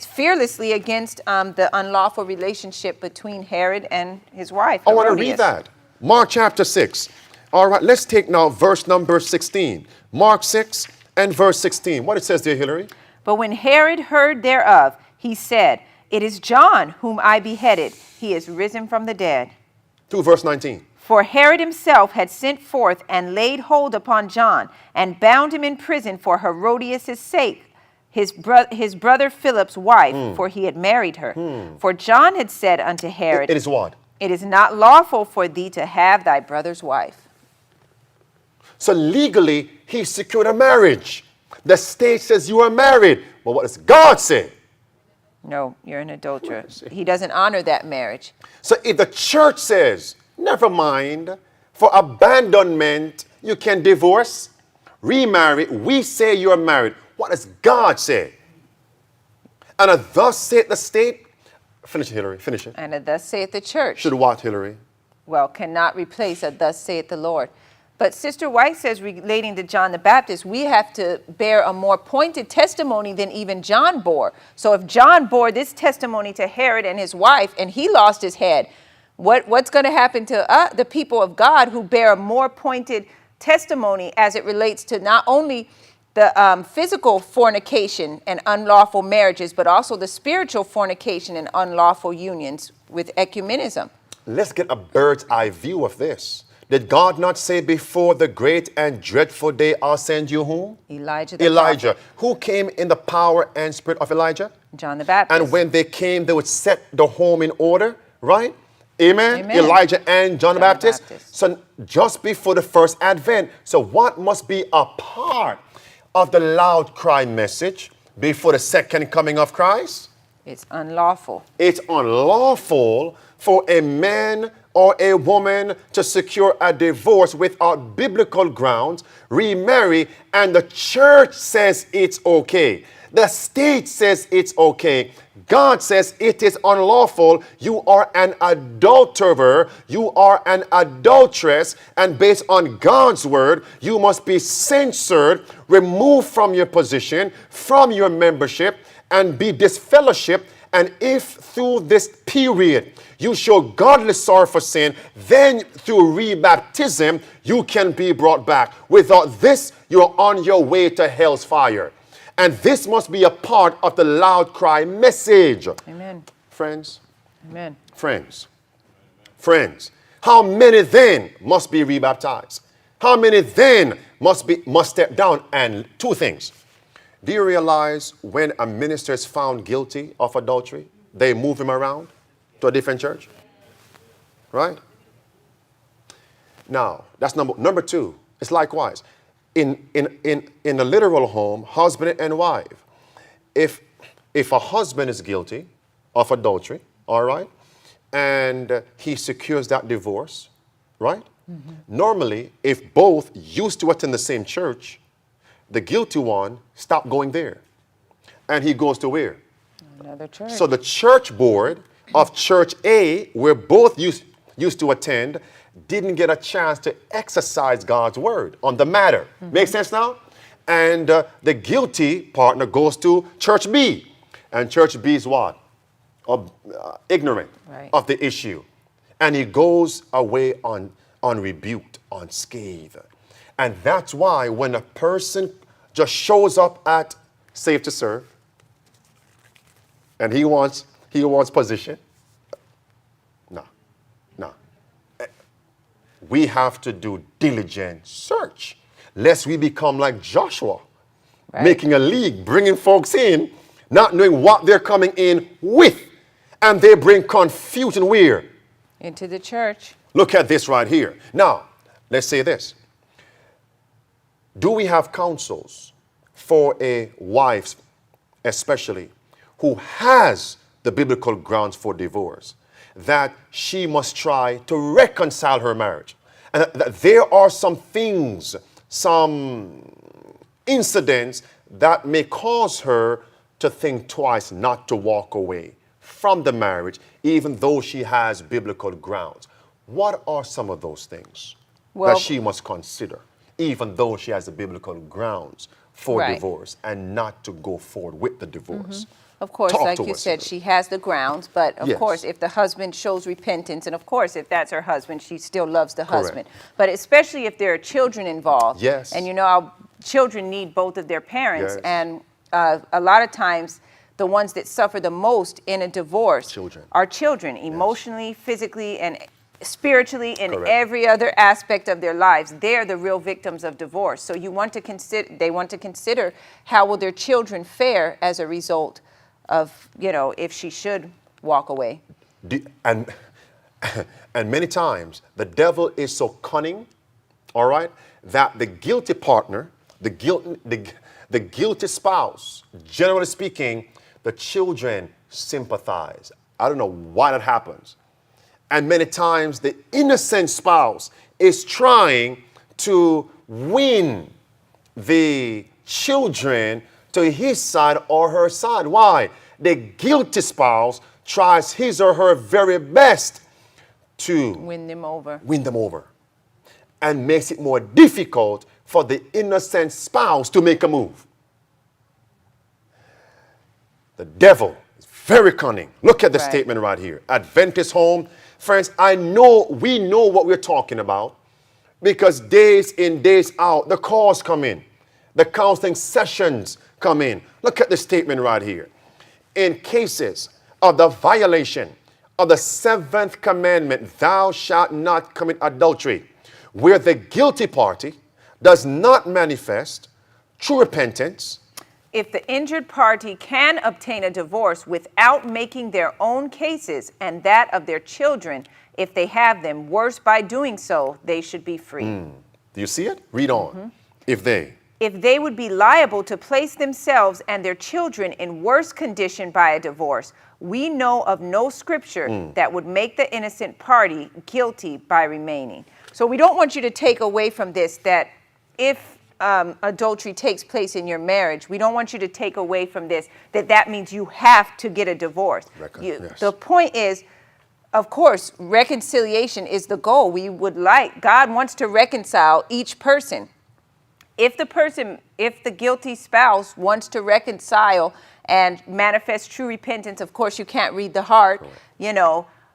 fearlessly against the unlawful relationship between Herod and his wife, Herodias. I want to read that. Mark chapter 6. All right, let's take now verse number 16. Mark 6 and verse 16. What it says there, Hillary? But when Herod heard thereof, he said, it is John whom I beheaded. He is risen from the dead. To verse 19. For Herod himself had sent forth and laid hold upon John and bound him in prison for Herodias' sake, his brother Philip's wife, for he had married her. For John had said unto Herod, it is what? It is not lawful for thee to have thy brother's wife. So legally, he secured a marriage. The state says you are married. But what does God say? No, you're an adulterer. He doesn't honor that marriage. So if the church says, never mind, for abandonment, you can divorce, remarry, we say you're married. What does God say? And thus saith the state. Finish it, Hillary. Finish it. And thus saith the church. Should what, Hillary? Well, cannot replace a thus saith the Lord. But Sister White says, relating to John the Baptist, we have to bear a more pointed testimony than even John bore. So if John bore this testimony to Herod and his wife, and he lost his head, what's going to happen to the people of God who bear a more pointed testimony as it relates to not only the physical fornication and unlawful marriages, but also the spiritual fornication and unlawful unions with ecumenism? Let's get a bird's eye view of this. Did God not say, before the great and dreadful day, I'll send you whom? Elijah. Elijah. Who came in the power and spirit of Elijah? John the Baptist. And when they came, they would set the home in order, right? Amen? Amen. Elijah and John the Baptist. Baptist. So just before the first advent. So what must be a part of the loud cry message before the second coming of Christ? It's unlawful. It's unlawful for a man or a woman to secure a divorce without biblical grounds, remarry, and the church says it's okay. The state says it's okay. God says it is unlawful. You are an adulterer. You are an adulteress. And based on God's word, you must be censored, removed from your position, from your membership, and be disfellowshipped. And if through this period you show godly sorrow for sin, then through rebaptism you can be brought back. Without this, you're on your way to hell's fire. And this must be a part of the loud cry message. Amen. Friends, Amen. friends, how many then must be rebaptized? How many then must step down? And two things. Do you realize when a minister is found guilty of adultery, they move him around to a different church? Right? Now, that's number two. It's likewise. In a literal home, husband and wife, if a husband is guilty of adultery, all right, and he secures that divorce, right? Mm-hmm. Normally, if both used to attend the same church, the guilty one stopped going there. And he goes to where? Another church. So the church board of church A, where both used to attend, didn't get a chance to exercise God's word on the matter. Mm-hmm. Make sense now? And the guilty partner goes to church B. And church B is what? Ignorant of the issue. And he goes away unrebuked, unscathed. And that's why when a person just shows up at Save to Serve, and he wants position, no. We have to do diligent search, lest we become like Joshua, making a league, bringing folks in, not knowing what they're coming in with, and they bring confusion where? Into the church. Look at this right here. Now, let's say this. Do we have counsels for a wife, especially, who has the biblical grounds for divorce, that she must try to reconcile her marriage? And that there are some things, some incidents that may cause her to think twice not to walk away from the marriage, even though she has biblical grounds. What are some of those things that she must consider, even though she has the biblical grounds for divorce, and not to go forward with the divorce? Mm-hmm. Of course, like you said, she has the grounds, but of course, if the husband shows repentance, and of course, if that's her husband, she still loves the husband. But especially if there are children involved. Yes. And you know, our children need both of their parents. Yes. And a lot of times, the ones that suffer the most in a divorce are children, emotionally, physically, and spiritually, in every other aspect of their lives. They're the real victims of divorce. So you want to consider, they want to consider how will their children fare as a result of, you know, if she should walk away. And many times the devil is so cunning, all right, that the guilty partner, the guilty spouse, generally speaking, the children sympathize. I don't know why that happens. And many times the innocent spouse is trying to win the children to his side or her side. Why? The guilty spouse tries his or her very best to win them over. And makes it more difficult for the innocent spouse to make a move. The devil is very cunning. Look at the statement right here. Adventist home. Friends, we know what we're talking about, because days in, days out, the calls come in. The counseling sessions come in. Look at the statement right here. In cases of the violation of the 7th commandment, thou shalt not commit adultery, where the guilty party does not manifest true repentance. If the injured party can obtain a divorce without making their own cases and that of their children, if they have them, worse by doing so, they should be free. Do you see it? Read on. Mm-hmm. If they. if they would be liable to place themselves and their children in worse condition by a divorce, we know of no scripture that would make the innocent party guilty by remaining. So we don't want you to take away from this that if adultery takes place in your marriage, we don't want you to take away from this that means you have to get a divorce. Yes. The point is, of course, reconciliation is the goal. God wants to reconcile each person. If the guilty spouse wants to reconcile and manifest true repentance, of course, you can't read the heart,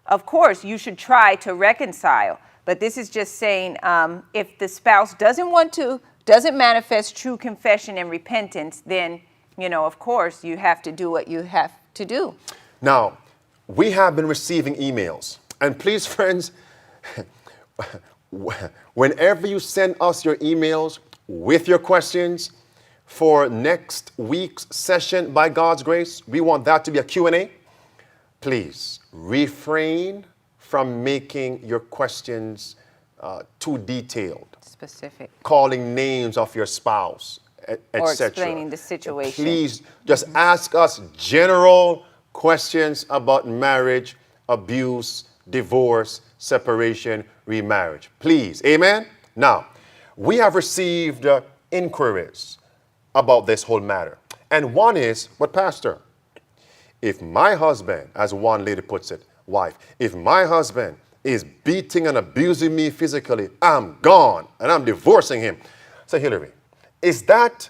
of course, you should try to reconcile. But this is just saying if the spouse doesn't manifest true confession and repentance, then, of course, you have to do what you have to do. Now, we have been receiving emails. And please, friends, whenever you send us your emails with your questions for next week's session, by God's grace, we want that to be a Q&A. Please refrain from making your questions too detailed. Specific. Calling names of your spouse, etc. Or explaining the situation. Please just ask us general questions about marriage, abuse, divorce, separation, remarriage. Please. Amen? Now, we have received inquiries about this whole matter. And one is, but Pastor, if my husband, as one lady puts it, wife, if my husband is beating and abusing me physically, I'm gone and I'm divorcing him. So Hillary, is that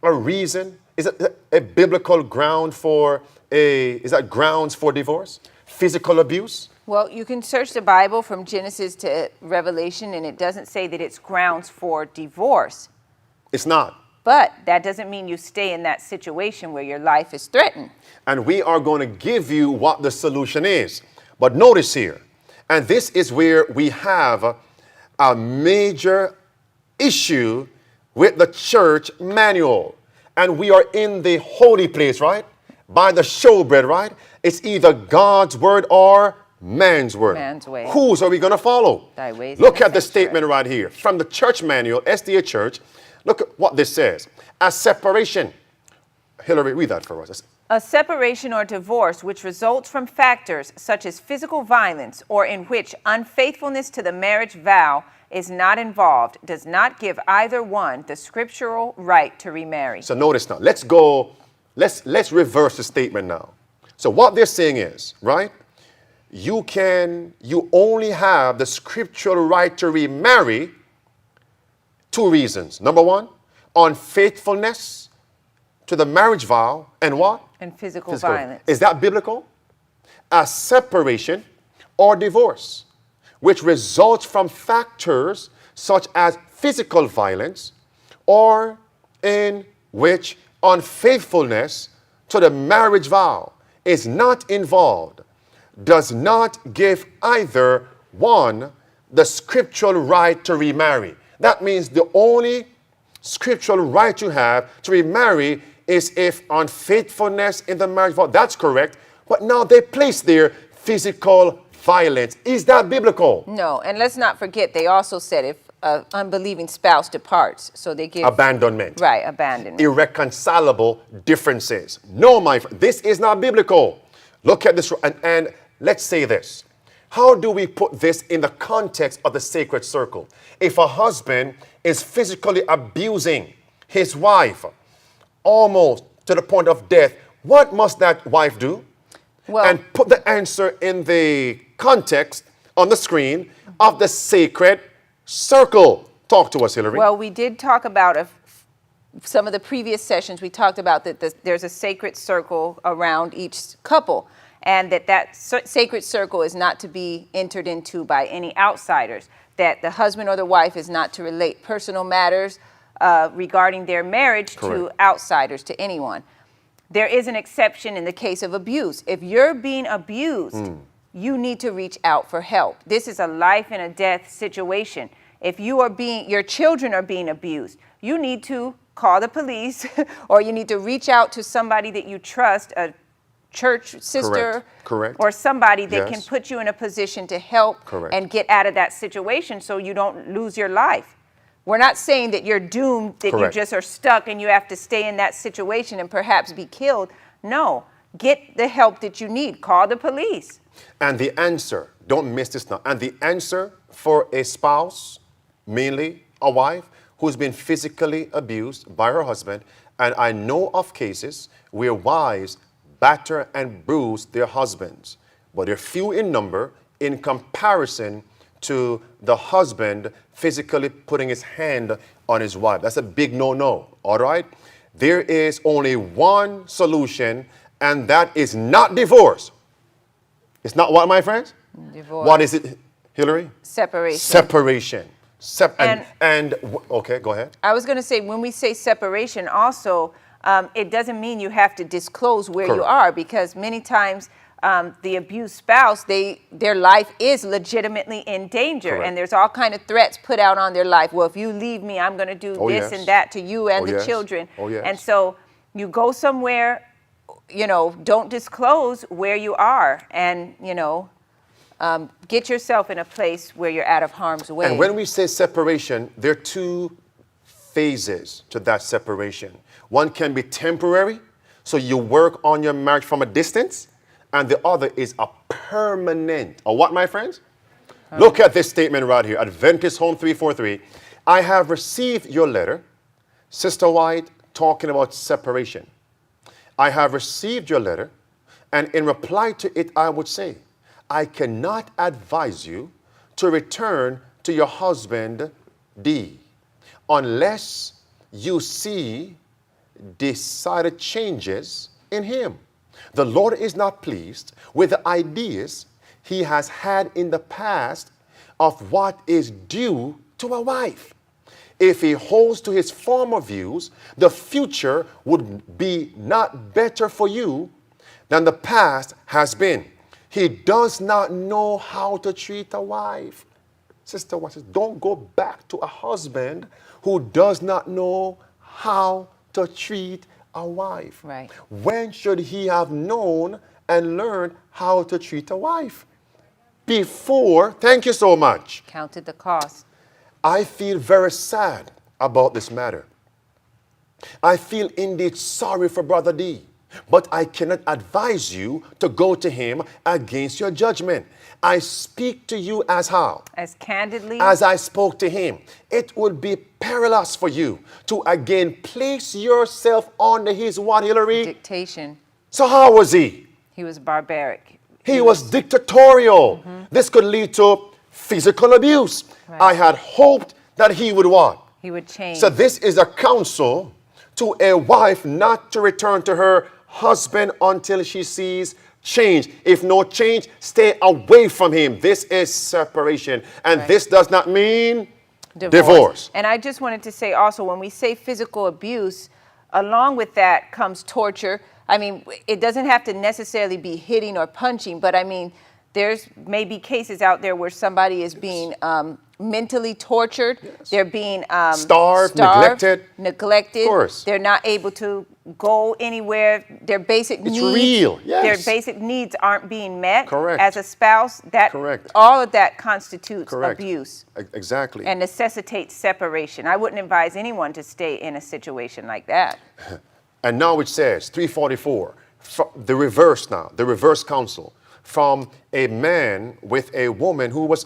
a reason? Is it a biblical ground is that grounds for divorce? Physical abuse? Well, you can search the Bible from Genesis to Revelation, and it doesn't say that it's grounds for divorce. It's not. But that doesn't mean you stay in that situation where your life is threatened. And we are going to give you what the solution is. But notice here, and this is where we have a major issue with the church manual. And we are in the holy place, right? By the showbread, right? It's either God's word or man's word. Man's way. Whose are we going to follow? Thy ways Look in at the statement right here from the church manual, SDA Church. Look at what this says. A separation. Hillary, read that for us. A separation or divorce which results from factors such as physical violence or in which unfaithfulness to the marriage vow is not involved does not give either one the scriptural right to remarry. So notice now, let's reverse the statement now. So what they're saying is, right, you only have the scriptural right to remarry. Two reasons. Number one, unfaithfulness to the marriage vow, and what? And physical violence. Is that biblical? A separation or divorce, which results from factors such as physical violence, or in which unfaithfulness to the marriage vow is not involved, does not give either one the scriptural right to remarry. That means the only scriptural right you have to remarry is if unfaithfulness in the marriage vow. That's correct. But now they place there physical violence. Is that biblical? No, and let's not forget, they also said if an unbelieving spouse departs, so they give... Abandonment. Right, abandonment. Irreconcilable differences. No, my friend, this is not biblical. Look at this, and let's say this. How do we put this in the context of the sacred circle? If a husband is physically abusing his wife, almost to the point of death, what must that wife do? Well, and put the answer in the context on the screen of the sacred circle. Talk to us, Hillary. well, we did talk about some of the previous sessions. We talked about that there's a sacred circle around each couple, and that sacred circle is not to be entered into by any outsiders, that the husband or the wife is not to relate personal matters regarding their marriage to outsiders, to anyone. There is an exception in the case of abuse. If you're being abused, you need to reach out for help. This is a life and a death situation. If your children are being abused, you need to call the police or you need to reach out to somebody that you trust, a church sister, Correct. or somebody that Yes. can put you in a position to help Correct. and get out of that situation so you don't lose your life. We're not saying that you're doomed, that Correct. you just are stuck and you have to stay in that situation and perhaps be killed. No, get the help that you need. Call the police. And the answer, don't miss this now, and the answer for a spouse, mainly a wife, who's been physically abused by her husband, and I know of cases where wives batter and bruise their husbands, but they're few in number in comparison to the husband physically putting his hand on his wife. That's a big no-no, all right? There is only one solution, and that is not divorce. It's not what, my friends? Divorce. What is it, Hillary? Separation. Separation. Okay, go ahead. I was going to say, when we say separation also, it doesn't mean you have to disclose where you Correct. are, because many times the abused spouse, their life is legitimately in danger. Correct. And there's all kind of threats put out on their life. Well, if you leave me, I'm going to do this yes. and that to you and Oh, the yes. children. Oh, yes. And so you go somewhere, don't disclose where you are, and, get yourself in a place where you're out of harm's way. And when we say separation, there are two phases to that separation. One can be temporary, so you work on your marriage from a distance, and the other is a permanent. Or what, my friends? Look at this statement right here, Adventist Home 343. I have received your letter, Sister White, talking about separation. I have received your letter, and in reply to it, I would say, I cannot advise you to return to your husband D unless you see decided changes in him. The Lord is not pleased with the ideas he has had in the past of what is due to a wife. If he holds to his former views, the future would be not better for you than the past has been. He does not know how to treat a wife. Sister Watson, don't go back to a husband who does not know how to treat a wife. Right. When should he have known and learned how to treat a wife? Before, thank you so much. Counted the cost. I feel very sad about this matter. I feel indeed sorry for Brother D, but I cannot advise you to go to him against your judgment. I speak to you as how? As candidly As I spoke to him. It would be perilous for you to again place yourself under his what, Hillary? dictation. So how was he? He was barbaric. He was dictatorial. This could lead to physical abuse. Right. I had hoped that he would what? He would change. So this is a counsel to a wife not to return to her husband until she sees change. If no change, stay away from him. This is separation. And Right. this does not mean divorce. And I just wanted to say also, when we say physical abuse, along with that comes torture. I mean, it doesn't have to necessarily be hitting or punching, but I mean, there's maybe cases out there where somebody is being mentally tortured. Yes. They're being Starved, neglected. Of course. They're not able to go anywhere. Their basic It's needs, real, yes. Their basic needs aren't being met. Correct. As a spouse, that Correct. all of that constitutes Correct. abuse Exactly. and necessitates separation. I wouldn't advise anyone to stay in a situation like that. And now it says, 344, the reverse now, the reverse counsel from a man with a woman who was,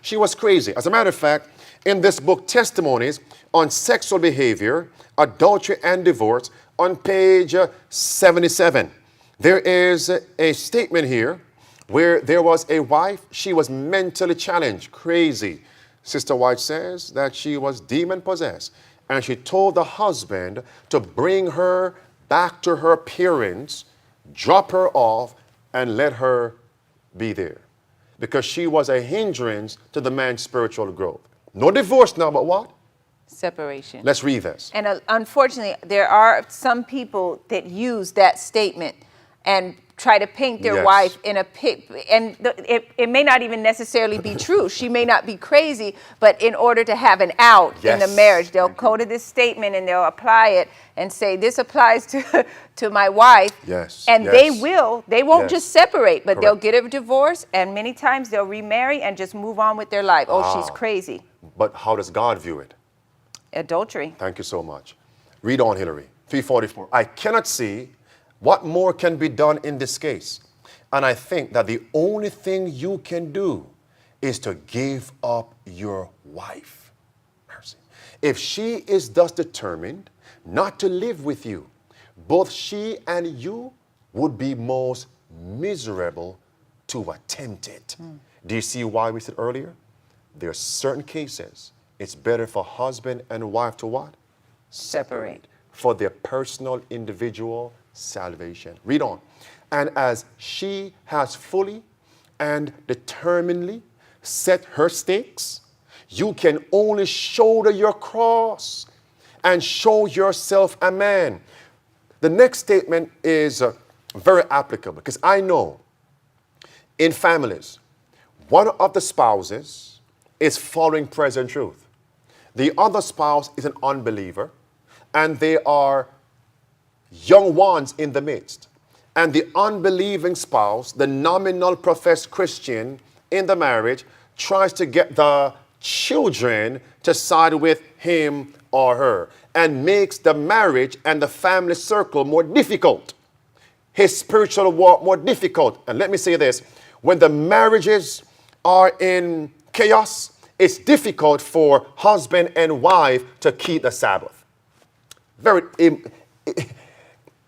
she was crazy. As a matter of fact, in this book, Testimonies on Sexual Behavior, Adultery and Divorce, on page 77, there is a statement here where there was a wife, she was mentally challenged, crazy. Sister White says that she was demon possessed. And she told the husband to bring her back to her parents, drop her off, and let her be there. Because she was a hindrance to the man's spiritual growth. No divorce now, but what? Separation. Let's read this. And unfortunately, there are some people that use that statement and try to paint their Yes. wife in a pic, and it may not even necessarily be true. She may not be crazy, but in order to have an out in the Yes. marriage, they'll go to this statement and they'll apply it and say, this applies to my wife. Yes, And yes. they won't Yes. just separate, but they'll Correct. get a divorce, and many times they'll remarry and just move on with their life. Oh, she's crazy. But how does God view it? Adultery. Thank you so much. Read on, Hillary. 344. I cannot see what more can be done in this case. And I think that the only thing you can do is to give up your wife. Mercy. If she is thus determined not to live with you, both she and you would be most miserable to attempt it. Do you see why we said earlier? There are certain cases it's better for husband and wife to what? Separate. For their personal, individual salvation. Read on. And as she has fully and determinedly set her stakes, you can only shoulder your cross and show yourself a man. The next statement is very applicable because I know in families, one of the spouses is following present truth. The other spouse is an unbeliever, and they are young ones in the midst. And the unbelieving spouse, the nominal professed Christian in the marriage, tries to get the children to side with him or her and makes the marriage and the family circle more difficult. His spiritual walk more difficult. And let me say this, when the marriages are in chaos, it's difficult for husband and wife to keep the Sabbath. Very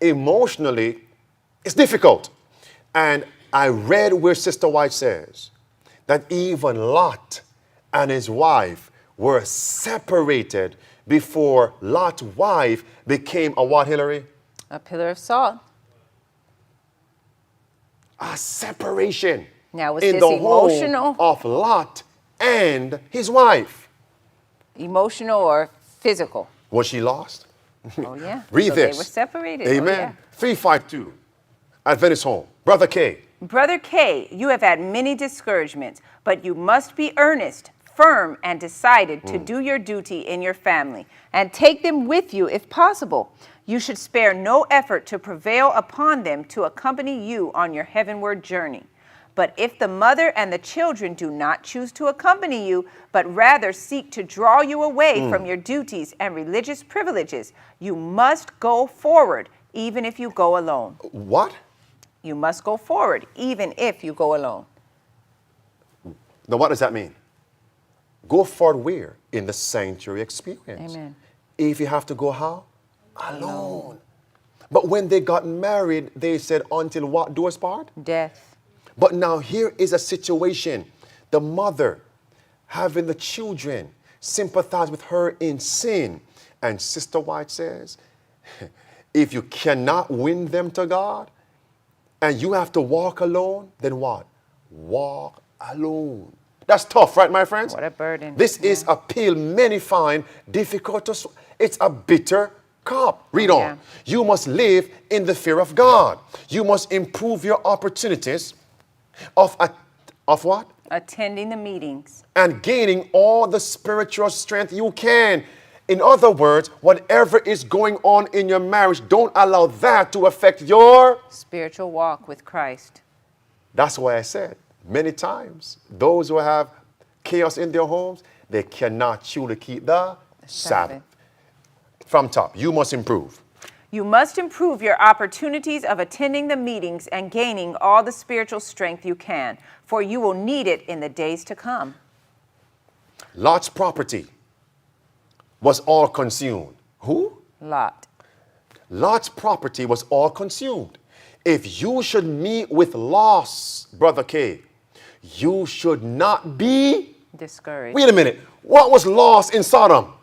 emotionally, it's difficult. And I read where Sister White says that even Lot and his wife were separated before Lot's wife became a what, Hillary? A pillar of salt. A separation. Now, was in this the emotional? home of Lot and his wife. Emotional or physical? Was she lost? Oh, yeah. Read So this. They were separated. Amen. Oh, yeah. 352. Adventist home. Brother K. Brother K, you have had many discouragements, but you must be earnest, firm, and decided to do your duty in your family, and take them with you if possible. You should spare no effort to prevail upon them to accompany you on your heavenward journey. But if the mother and the children do not choose to accompany you, but rather seek to draw you away from your duties and religious privileges, you must go forward, even if you go alone. What? You must go forward, even if you go alone. Now, what does that mean? Go forward where? In the sanctuary experience. Amen. If you have to go how? Alone. But when they got married, they said, until what do us part? Death. But now here is a situation. The mother having the children sympathize with her in sin. And Sister White says, if you cannot win them to God and you have to walk alone, then what? Walk alone. That's tough, right, my friends? What a burden. This is a pill many find difficult to swallow. It's a bitter cup. Read on. Yeah. You must live in the fear of God. You must improve your opportunities of what? Attending the meetings. And gaining all the spiritual strength you can. In other words, whatever is going on in your marriage, don't allow that to affect your Spiritual walk with Christ. That's why I said many times, those who have chaos in their homes, they cannot truly keep the Sabbath. From top, you must improve. You must improve your opportunities of attending the meetings and gaining all the spiritual strength you can, for you will need it in the days to come. Lot's property was all consumed. Who? Lot. Lot's property was all consumed. If you should meet with loss, Brother K, you should not be Discouraged. Wait a minute. What was lost in Sodom?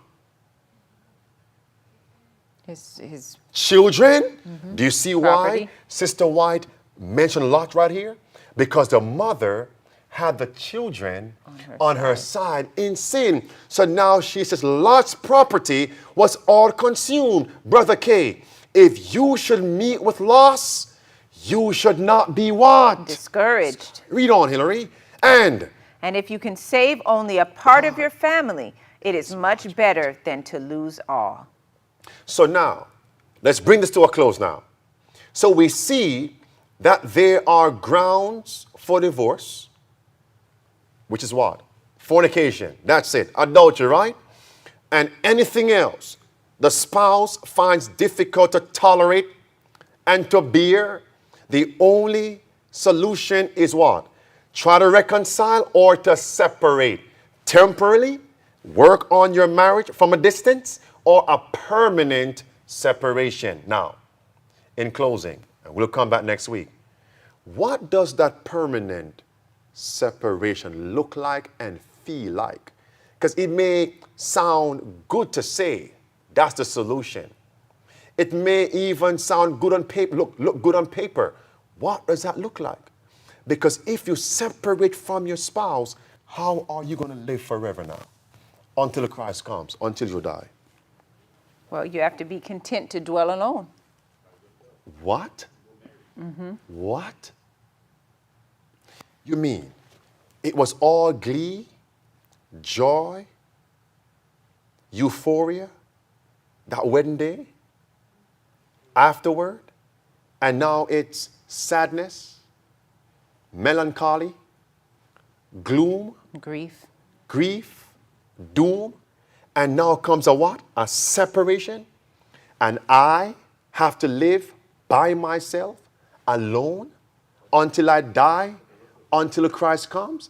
His Children. Do you see Property. why Sister White mentioned Lot right here? Because the mother had the children on her side in sin. So now she says Lot's property was all consumed. Brother K, if you should meet with loss, you should not be what? discouraged. Read on, Hillary. And And if you can save only a part of your family, it is much better than to lose all. so now, let's bring this to a close now. So we see that there are grounds for divorce, which is what? Fornication. That's it. Adultery, right? and anything else the spouse finds difficult to tolerate and to bear, the only solution is what? Try to reconcile or to separate. Temporarily, work on your marriage from a distance, or a permanent separation. Now, in closing, and we'll come back next week, what does that permanent separation look like and feel like? Because it may sound good to say that's the solution. It may even sound good on paper, look good on paper. What does that look like? Because if you separate from your spouse, how are you going to live forever now? Until Christ comes, until you die. Well, you have to be content to dwell alone. What? What? You mean it was all glee, joy, euphoria, that wedding day, afterward, and now it's sadness, melancholy, gloom, Grief. doom, and now comes a what? A separation, and I have to live by myself, alone, until I die, until Christ comes?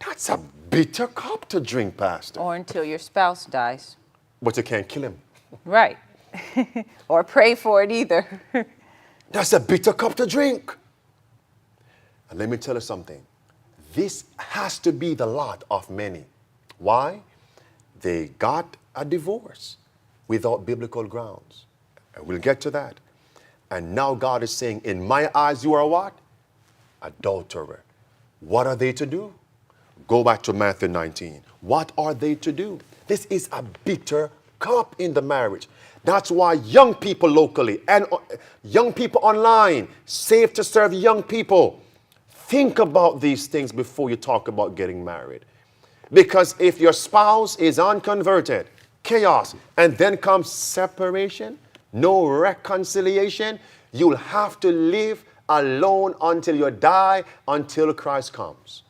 That's a bitter cup to drink, Pastor. Or until your spouse dies. But you can't kill him. Right. Or pray for it either. That's a bitter cup to drink. And let me tell you something. This has to be the lot of many. Why? They got a divorce without biblical grounds. And we'll get to that. And now God is saying, in my eyes, you are what? Adulterer. What are they to do? Go back to Matthew 19. What are they to do? This is a bitter cup in the marriage. That's why young people locally and young people online, Save to Serve young people, think about these things before you talk about getting married. Because if your spouse is unconverted, chaos, and then comes separation, no reconciliation, you'll have to live alone until you die, until Christ comes.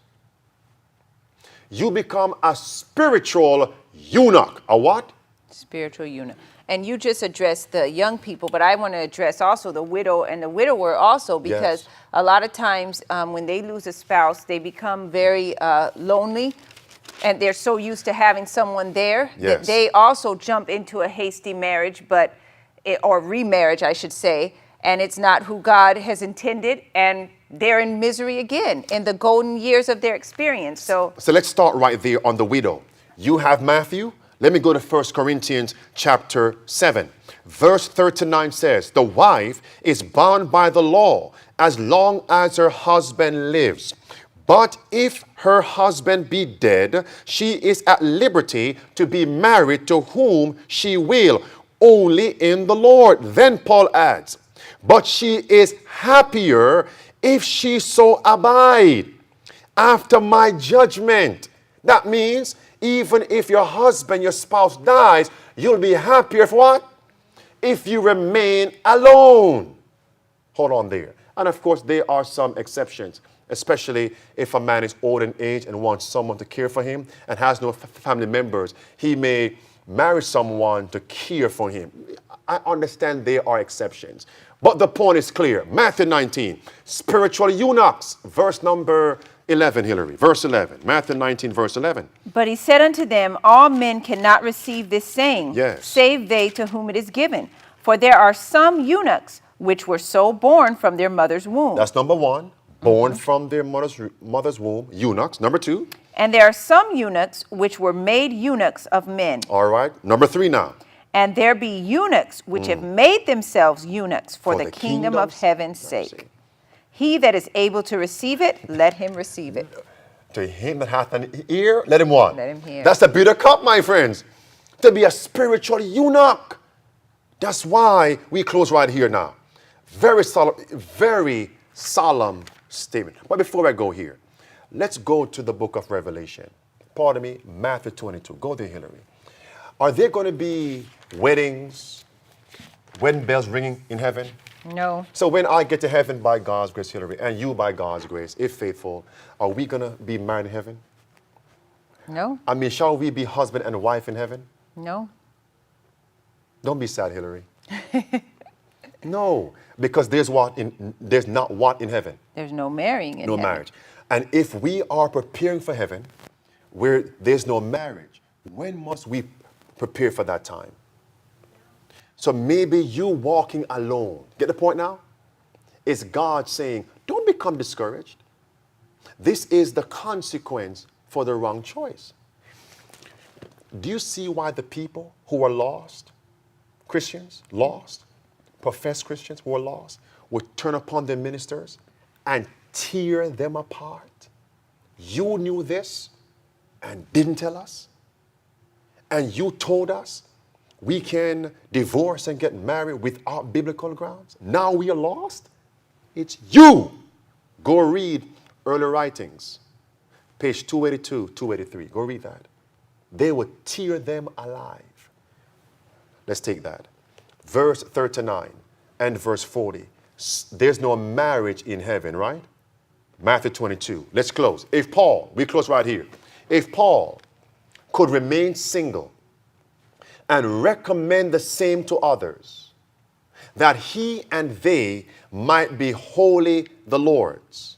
You become a spiritual eunuch. A what? Spiritual eunuch. And you just addressed the young people, but I want to address also the widow and the widower also, because Yes. a lot of times when they lose a spouse, they become very lonely, and they're so used to having someone there that Yes. they also jump into a hasty marriage, or remarriage, I should say, and it's not who God has intended, and they're in misery again in the golden years of their experience. So let's start right there on the widow. You have Matthew. Let me go to 1 Corinthians chapter 7. Verse 39 says, the wife is bound by the law as long as her husband lives. But if her husband be dead, she is at liberty to be married to whom she will, only in the Lord. Then Paul adds, but she is happier if she so abide after my judgment. That means even if your husband, your spouse dies, you'll be happier if what? If you remain alone. Hold on there. And of course, there are some exceptions, especially if a man is old in age and wants someone to care for him and has no family members. He may marry someone to care for him. I understand there are exceptions. But the point is clear. Matthew 19, spiritual eunuchs, verse number 11, Hillary. Verse 11. Matthew 19, verse 11. but he said unto them, all men cannot receive this saying, Yes. save they to whom it is given. For there are some eunuchs which were so born from their mother's womb. That's number one. Born from their mother's womb, eunuchs. Number two. And there are some eunuchs which were made eunuchs of men. All right. Number three now. And there be eunuchs which have made themselves eunuchs for the kingdom of heaven's sake. He that is able to receive it, let him receive it. To him that hath an ear, let him what? Let him hear. That's a bitter cup, my friends. To be a spiritual eunuch. That's why we close right here now. Very solemn statement. But before I go here, let's go to the book of Revelation. Pardon me, Matthew 22. Go there, Hillary. Are there going to be weddings, wedding bells ringing in heaven? No. So when I get to heaven by God's grace, Hillary, and you by God's grace, if faithful, are we going to be married in heaven? No. I mean, shall we be husband and wife in heaven? No. Don't be sad, Hillary. No, because there's not what in heaven? There's no marrying in No heaven. marriage. And if we are preparing for heaven, where there's no marriage, when must we prepare for that time? So maybe you walking alone. Get the point now? It's God saying, don't become discouraged. This is the consequence for the wrong choice. Do you see why the people who are lost, Christians, lost, professed Christians who are lost, would turn upon their ministers and tear them apart? You knew this and didn't tell us? And you told us we can divorce and get married without biblical grounds? Now we are lost? It's you. Go read early writings, page 282, 283. Go read that. They would tear them alive. Let's take that. Verse 39 and verse 40. There's no marriage in heaven, right? Matthew 22. Let's close. We close right here. If Paul could remain single and recommend the same to others, that he and they might be wholly the Lord's.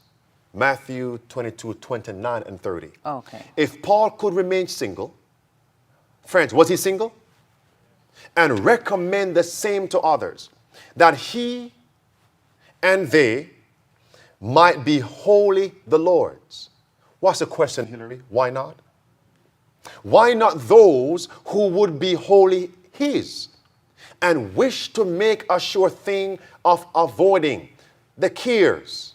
Matthew 22, 29 and 30. Okay. If Paul could remain single, friends, was he single? And recommend the same to others, that he and they might be wholly the Lord's. What's the question, Hillary? Why not? Why not those who would be wholly his and wish to make a sure thing of avoiding the cares,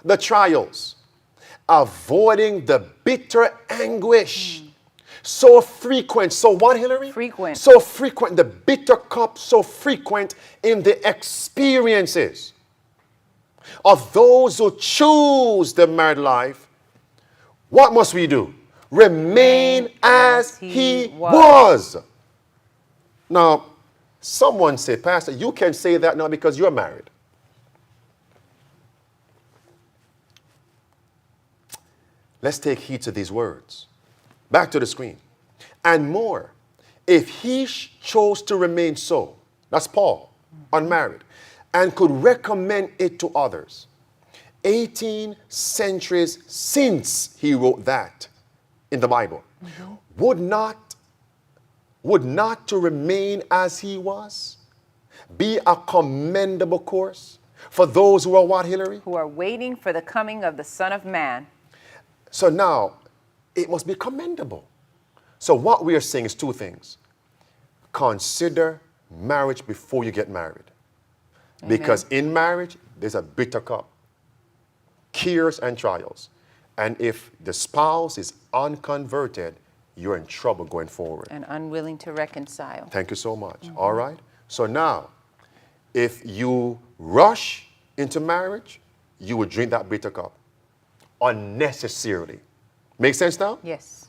the trials, avoiding the bitter anguish? So frequent. So what, Hillary? Frequent. So frequent. The bitter cup so frequent in the experiences of those who choose the married life. What must we do? Remain as he was. Now, someone say, Pastor, you can say that now because you're married. Let's take heed to these words. Back to the screen. And more, if he chose to remain so, that's Paul, unmarried, and could recommend it to others, 18 centuries since he wrote that in the Bible, would not to remain as he was be a commendable course for those who are what, Hillary? Who are waiting for the coming of the Son of Man. So now, it must be commendable. So what we are saying is two things. Consider marriage before you get married. Amen. Because in marriage, there's a bitter cup, cares and trials. And if the spouse is unconverted, you're in trouble going forward. And unwilling to reconcile. Thank you so much. All right? So now, if you rush into marriage, you will drink that bitter cup unnecessarily. Make sense now? Yes.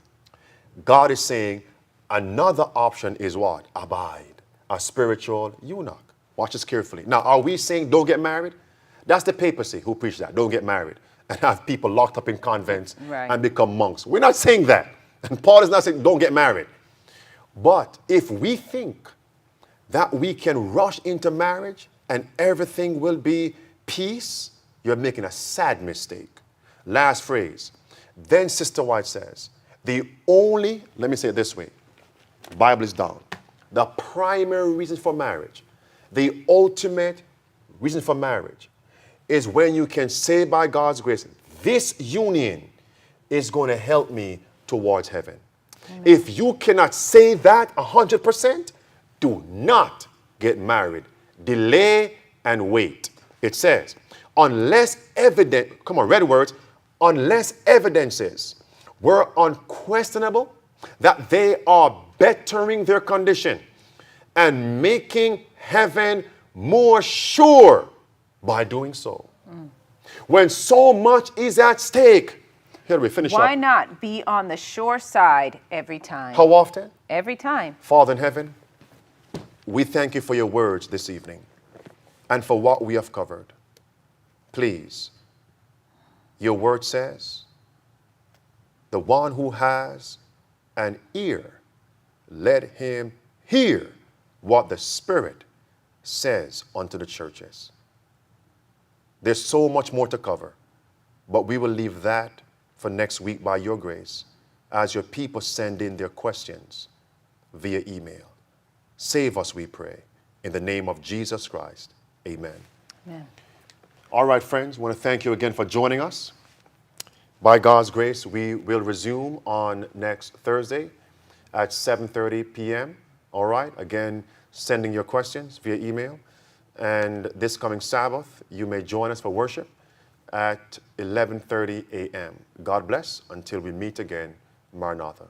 God is saying another option is what? Abide. A spiritual eunuch. Watch this carefully. Now, are we saying don't get married? That's the papacy who preach that. Don't get married. And have people locked up in convents and become monks. We're not saying that. And Paul is not saying don't get married. But if we think that we can rush into marriage and everything will be peace, you're making a sad mistake. Last phrase. Then Sister White says, let me say it this way. The Bible is down. The primary reason for marriage, the ultimate reason for marriage, is when you can say by God's grace, this union is going to help me towards heaven. Amen. If you cannot say that 100%, do not get married. Delay and wait. It says, unless evident, come on, red words, unless evidences were unquestionable that they are bettering their condition and making heaven more sure by doing so. When so much is at stake, here we finish Why up. not be on the sure side every time? How often? Every time. Father in heaven, we thank you for your words this evening and for what we have covered. Please, your word says, the one who has an ear, Let him hear what the Spirit says unto the churches. There's so much more to cover, but we will leave that for next week by your grace as your people send in their questions via email. Save us, we pray. In the name of Jesus Christ, amen. Amen. All right, friends, I want to thank you again for joining us. By God's grace, we will resume on next Thursday at 7:30 p.m. All right, again, sending your questions via email. And this coming Sabbath, you may join us for worship at 11:30 a.m. God bless until we meet again. Maranatha.